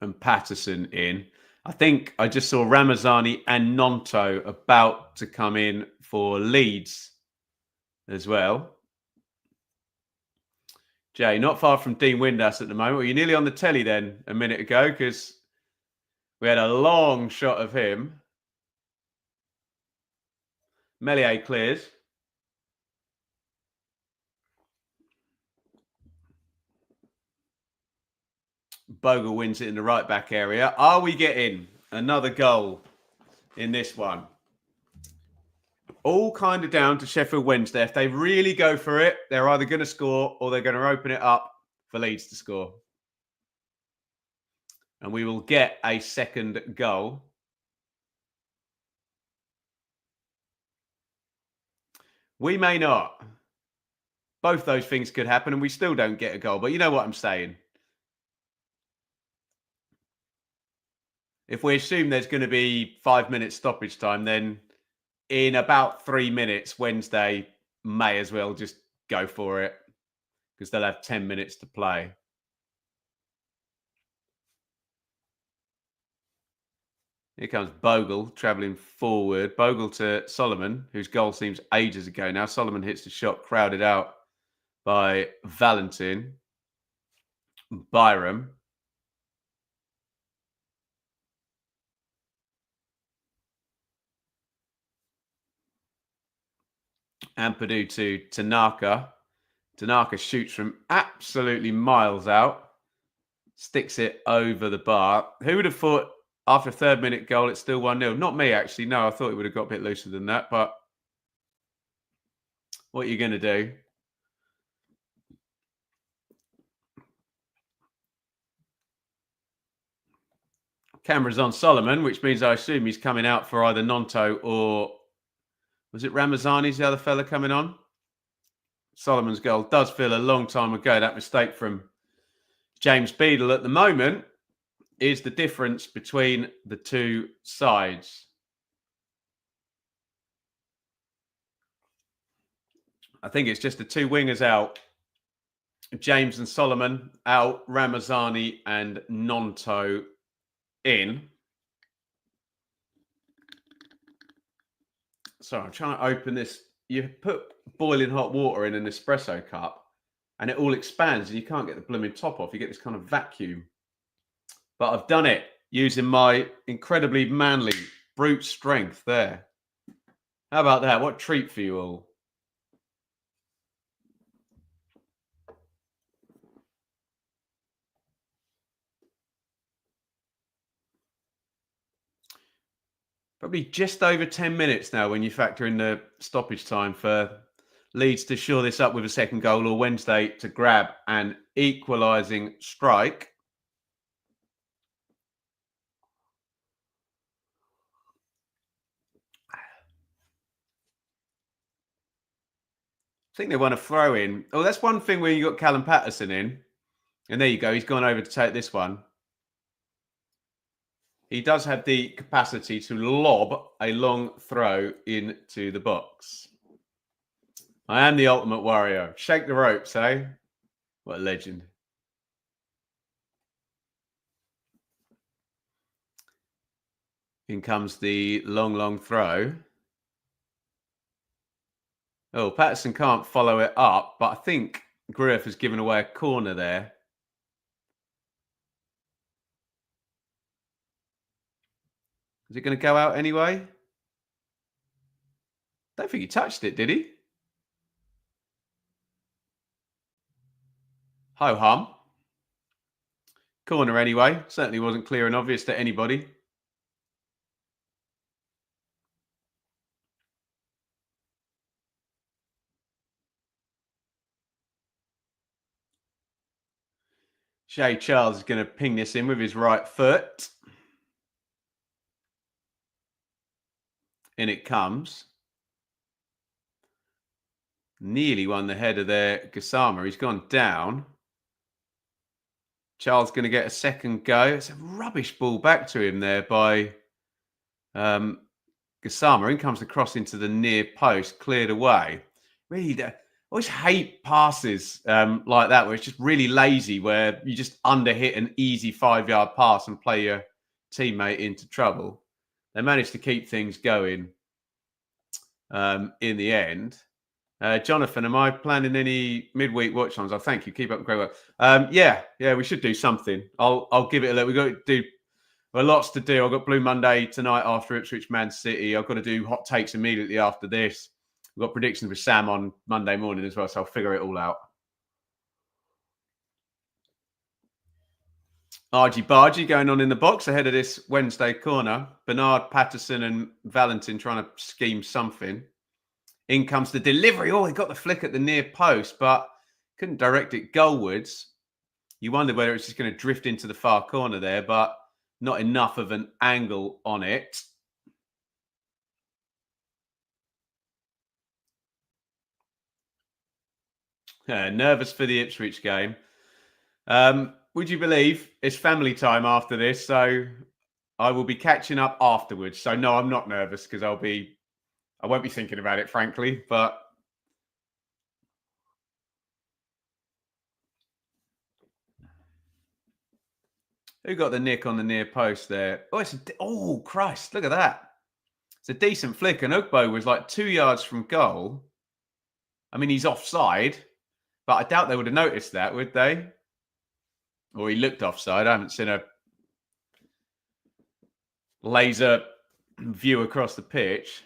and Patterson in. I think I just saw Ramazani and Nonto about to come in for Leeds as well. Jay, not far from Dean Windass at the moment. Were you nearly on the telly then a minute ago? Because we had a long shot of him. Mellier clears. Bogle wins it in the right back area. Are we getting another goal in this one? All kind of down to Sheffield Wednesday. If they really go for it, they're either going to score or they're going to open it up for Leeds to score. And we will get a second goal. We may not. Both those things could happen and we still don't get a goal. But you know what I'm saying. If we assume there's going to be 5 minutes stoppage time, then in about 3 minutes, Wednesday may as well just go for it because they'll have 10 minutes to play. Here comes Bogle travelling forward. Bogle to Solomon, whose goal seems ages ago now. Solomon hits the shot, crowded out by Valentin. Byram. Ampadu to Tanaka. Tanaka shoots from absolutely miles out. Sticks it over the bar. Who would have thought after a 3rd minute goal, it's still 1-0? Not me, actually. No, I thought it would have got a bit looser than that. But what are you going to do? Camera's on Solomon, which means I assume he's coming out for either Nonto or... Was it Ramazani's the other fella coming on? Solomon's goal does feel a long time ago. That mistake from James Beadle at the moment is the difference between the two sides. I think it's just the two wingers out. James and Solomon out. Ramazani and Nonto in. So I'm trying to open this. You put boiling hot water in an espresso cup and it all expands and you can't get the blooming top off. You get this kind of vacuum. But I've done it using my incredibly manly brute strength there. How about that? What a treat for you all. Probably just over 10 minutes now when you factor in the stoppage time for Leeds to shore this up with a second goal or Wednesday to grab an equalising strike. I think they want to throw in. Oh, that's one thing where you got Callum Patterson in. And there you go. He's gone over to take this one. He does have the capacity to lob a long throw into the box. I am the ultimate warrior. Shake the ropes, eh? What a legend. In comes the long throw. Oh, Patterson can't follow it up, but I think Griff has given away a corner there. Is it going to go out anyway? Don't think he touched it, did he? Ho-hum. Corner anyway. Certainly wasn't clear and obvious to anybody. Shay Charles is going to ping this in with his right foot. In it comes. Nearly won the header there, Gassama. He's gone down. Charles going to get a second go. It's a rubbish ball back to him there by Gassama. In comes the cross into the near post, cleared away. Really, I always hate passes like that, where it's just really lazy, where you just underhit an easy 5-yard pass and play your teammate into trouble. They managed to keep things going in the end. Jonathan, am I planning any midweek watch-ons? Oh, thank you. Keep up the great work. Yeah, we should do something. I'll give it a look. We've got to do lots to do. I've got Blue Monday tonight after Ipswich Man City. I've got to do hot takes immediately after this. We've got predictions with Sam on Monday morning as well, so I'll figure it all out. Argy-bargy going on in the box ahead of this Wednesday corner. Bernard, Patterson and Valentin trying to scheme something. In comes the delivery. Oh, he got the flick at the near post, but couldn't direct it goalwards. You wondered whether it's just going to drift into the far corner there, but not enough of an angle on it. Nervous for the Ipswich game. Would you believe it's family time after this? So I will be catching up afterwards. So no, I'm not nervous because I won't be thinking about it, frankly. But who got the nick on the near post there? Oh, Christ! Look at that. It's a decent flick, and Ugbo was like 2 yards from goal. I mean, he's offside, but I doubt they would have noticed that, would they? Or he looked offside. I haven't seen a laser view across the pitch.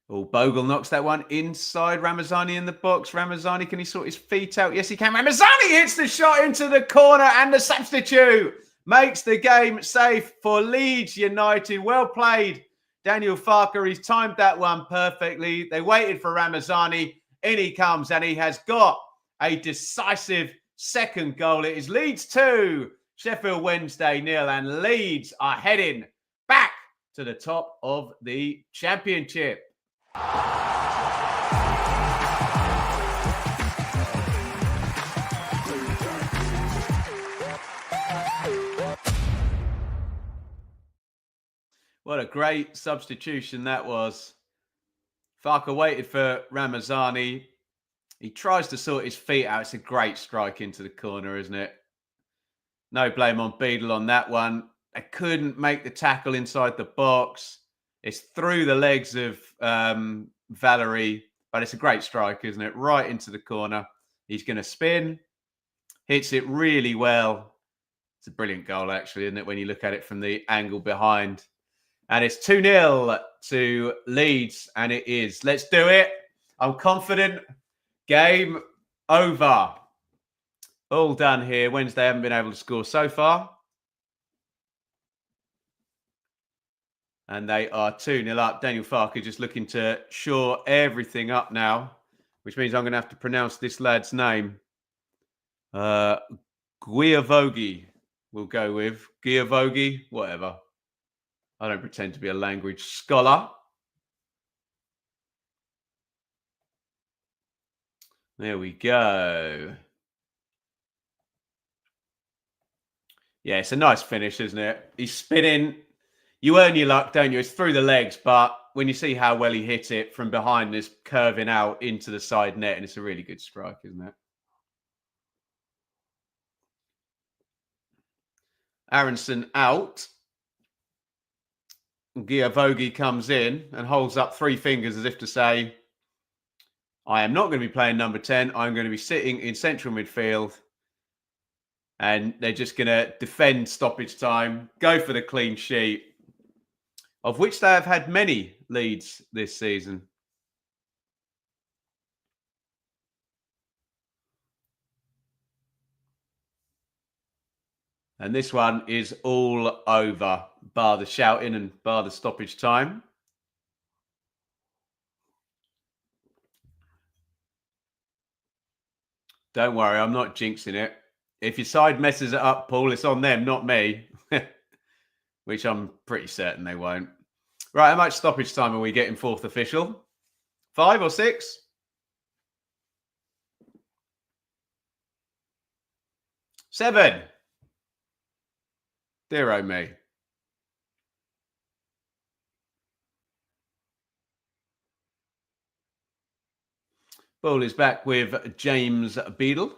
Oh, Bogle knocks that one inside. Ramazani in the box. Ramazani, can he sort his feet out? Yes, he can. Ramazani hits the shot into the corner, and the substitute makes the game safe for Leeds United. Well played, Daniel Farker. He's timed that one perfectly. They waited for Ramazani. In he comes, and he has got a decisive second goal. It is Leeds 2, Sheffield Wednesday 0, and Leeds are heading back to the top of the Championship. What a great substitution that was. Farker waited for Ramazani. He tries to sort his feet out. It's a great strike into the corner, isn't it? No blame on Beadle on that one. They couldn't make the tackle inside the box. It's through the legs of Valerie, but it's a great strike, isn't it? Right into the corner. He's going to spin. Hits it really well. It's a brilliant goal, actually, isn't it, when you look at it from the angle behind. And it's 2-0 to Leeds, and it is. Let's do it. I'm confident. Game over. All done here. Wednesday haven't been able to score so far. And they are 2-0 up. Daniel Farker just looking to shore everything up now, which means I'm going to have to pronounce this lad's name. Guiavogi we'll go with. Guiavogi, whatever. I don't pretend to be a language scholar. There we go. Yeah, it's a nice finish, isn't it? He's spinning. You earn your luck, don't you? It's through the legs, but when you see how well he hit it from behind, it's curving out into the side net, and it's a really good strike, isn't it? Aronson out. Guiavogi comes in and holds up three fingers as if to say, I am not going to be playing number 10. I'm going to be sitting in central midfield. And they're just going to defend stoppage time, go for the clean sheet, of which they have had many leads this season. And this one is all over, bar the shouting and bar the stoppage time. Don't worry, I'm not jinxing it. If your side messes it up, Paul, it's on them, not me. Which I'm pretty certain they won't. Right, how much stoppage time are we getting, fourth official? 5 or 6? 7. Dear oh me. Ball is back with James Beadle.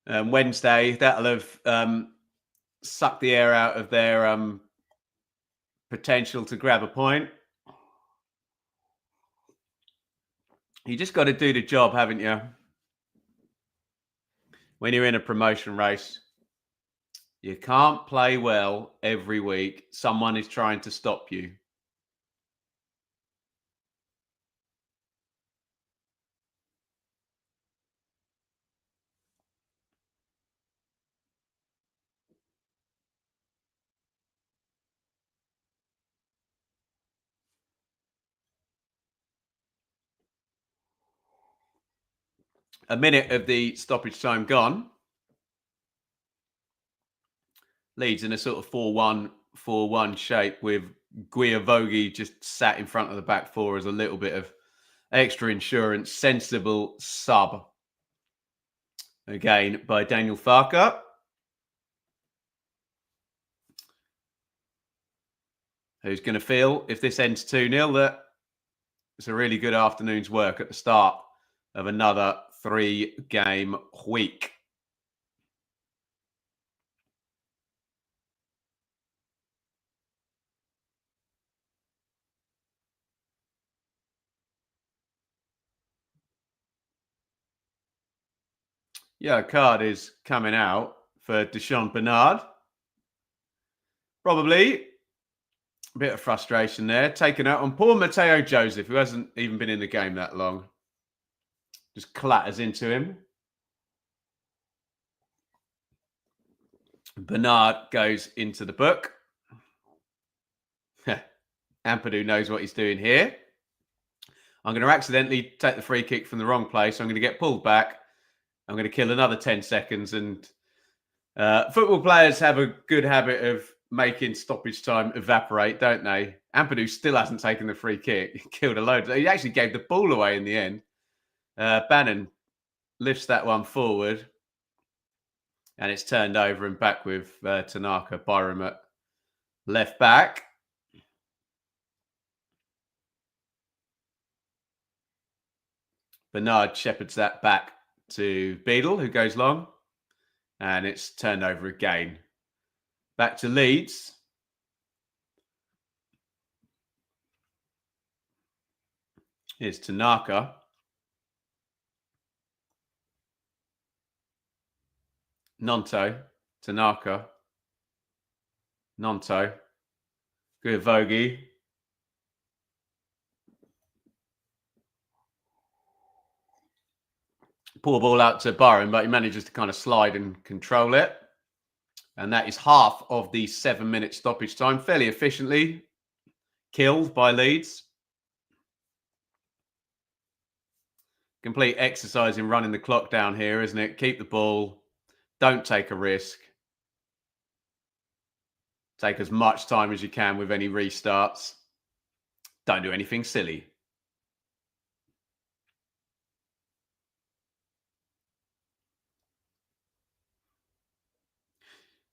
Wednesday, that'll have sucked the air out of their potential to grab a point. You just got to do the job, haven't you? When you're in a promotion race, you can't play well every week. Someone is trying to stop you. A minute of the stoppage time gone. Leeds in a sort of 4-1 shape with Guiavogi just sat in front of the back four as a little bit of extra insurance. Sensible sub again by Daniel Farker. Who's going to feel, if this ends 2-0, that it's a really good afternoon's work at the start of another 3-game week. Yeah, a card is coming out for Deshaun Bernard. Probably a bit of frustration there. Taken out on poor Mateo Joseph, who hasn't even been in the game that long. Just clatters into him. Bernard goes into the book. Ampadu knows what he's doing here. I'm going to accidentally take the free kick from the wrong place. So I'm going to get pulled back. I'm going to kill another 10 seconds. And football players have a good habit of making stoppage time evaporate, don't they? Ampadu still hasn't taken the free kick. He killed a load. He actually gave the ball away in the end. Bannon lifts that one forward. And it's turned over and back with Tanaka. Byram at left back. Bernard shepherds that back to Beadle, who goes long. And it's turned over again. Back to Leeds. Here's Tanaka. Nonto. Tanaka. Nonto. Guiavogi. Poor ball out to Byron, but he manages to kind of slide and control it. And that is half of the 7-minute stoppage time, fairly efficiently killed by Leeds. Complete exercise in running the clock down here, isn't it? Keep the ball. Don't take a risk. Take as much time as you can with any restarts. Don't do anything silly.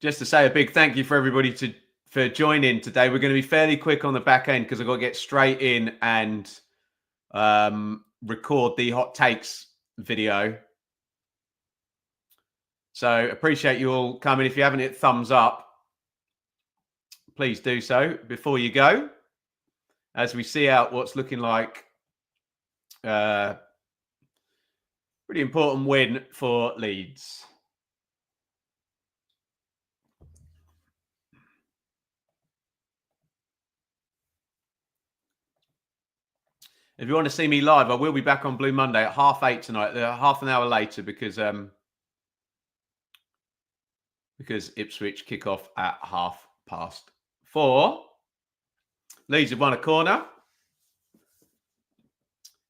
Just to say a big thank you for everybody for joining today. We're going to be fairly quick on the back end because I've got to get straight in and record the hot takes video. So appreciate you all coming. If you haven't hit thumbs up, please do so before you go. As we see out what's looking like pretty important win for Leeds. If you want to see me live, I will be back on Blue Monday at 8:30 tonight. Half an hour later because Ipswich kick off at 4:30. Leeds have won a corner.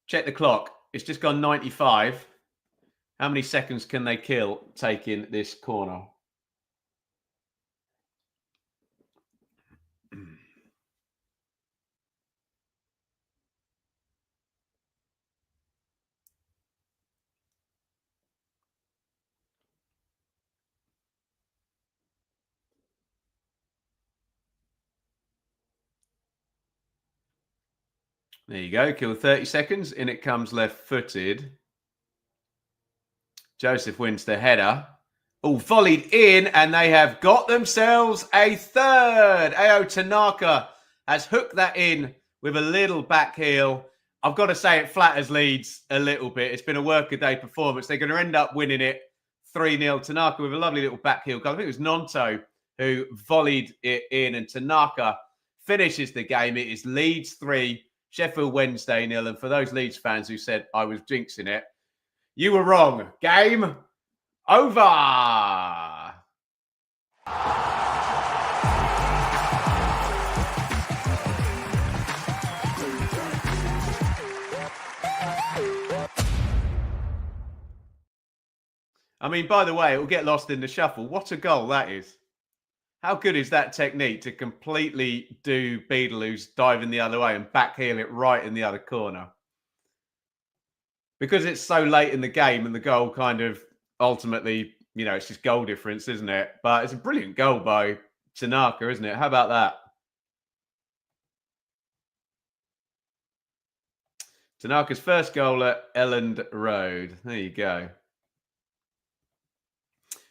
Check the clock. It's just gone 95. How many seconds can they kill taking this corner? There you go. Kill 30 seconds. In it comes left-footed. Joseph wins the header. Oh, volleyed in, and they have got themselves a third. Ao Tanaka has hooked that in with a little back heel. I've got to say it flatters Leeds a little bit. It's been a workaday performance. They're going to end up winning it 3-0. Tanaka with a lovely little back heel. I think it was Nonto who volleyed it in, and Tanaka finishes the game. It is Leeds 3, Sheffield Wednesday 0. And for those Leeds fans who said I was jinxing it, you were wrong. Game over. I mean, by the way, it will get lost in the shuffle. What a goal that is. How good is that technique to completely do Beetlejuice diving the other way and backheel it right in the other corner? Because it's so late in the game and the goal kind of ultimately, it's just goal difference, isn't it? But it's a brilliant goal by Tanaka, isn't it? How about that? Tanaka's first goal at Elland Road. There you go.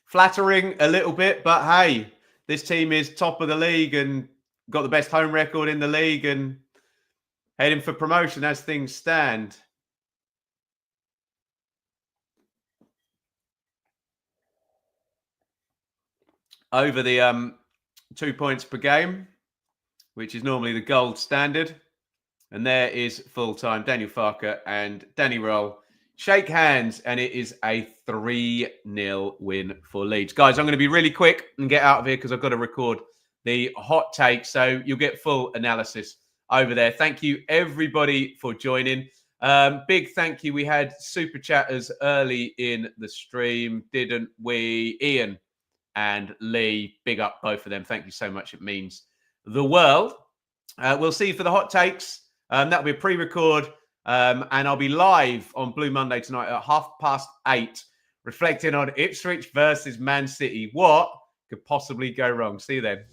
Flattering a little bit, but hey, this team is top of the league and got the best home record in the league and heading for promotion as things stand. Over the 2 points per game, which is normally the gold standard. And there is full-time Daniel Farker and Danny Roll. Shake hands, and it is a 3-0 win for Leeds. Guys, I'm going to be really quick and get out of here because I've got to record the hot take. So you'll get full analysis over there. Thank you, everybody, for joining. Big thank you. We had super chatters early in the stream, didn't we? Ian and Lee, big up both of them. Thank you so much. It means the world. We'll see you for the hot takes. That'll be a pre-record. And I'll be live on Blue Monday tonight at 8:30, reflecting on Ipswich versus Man City. What could possibly go wrong? See you then.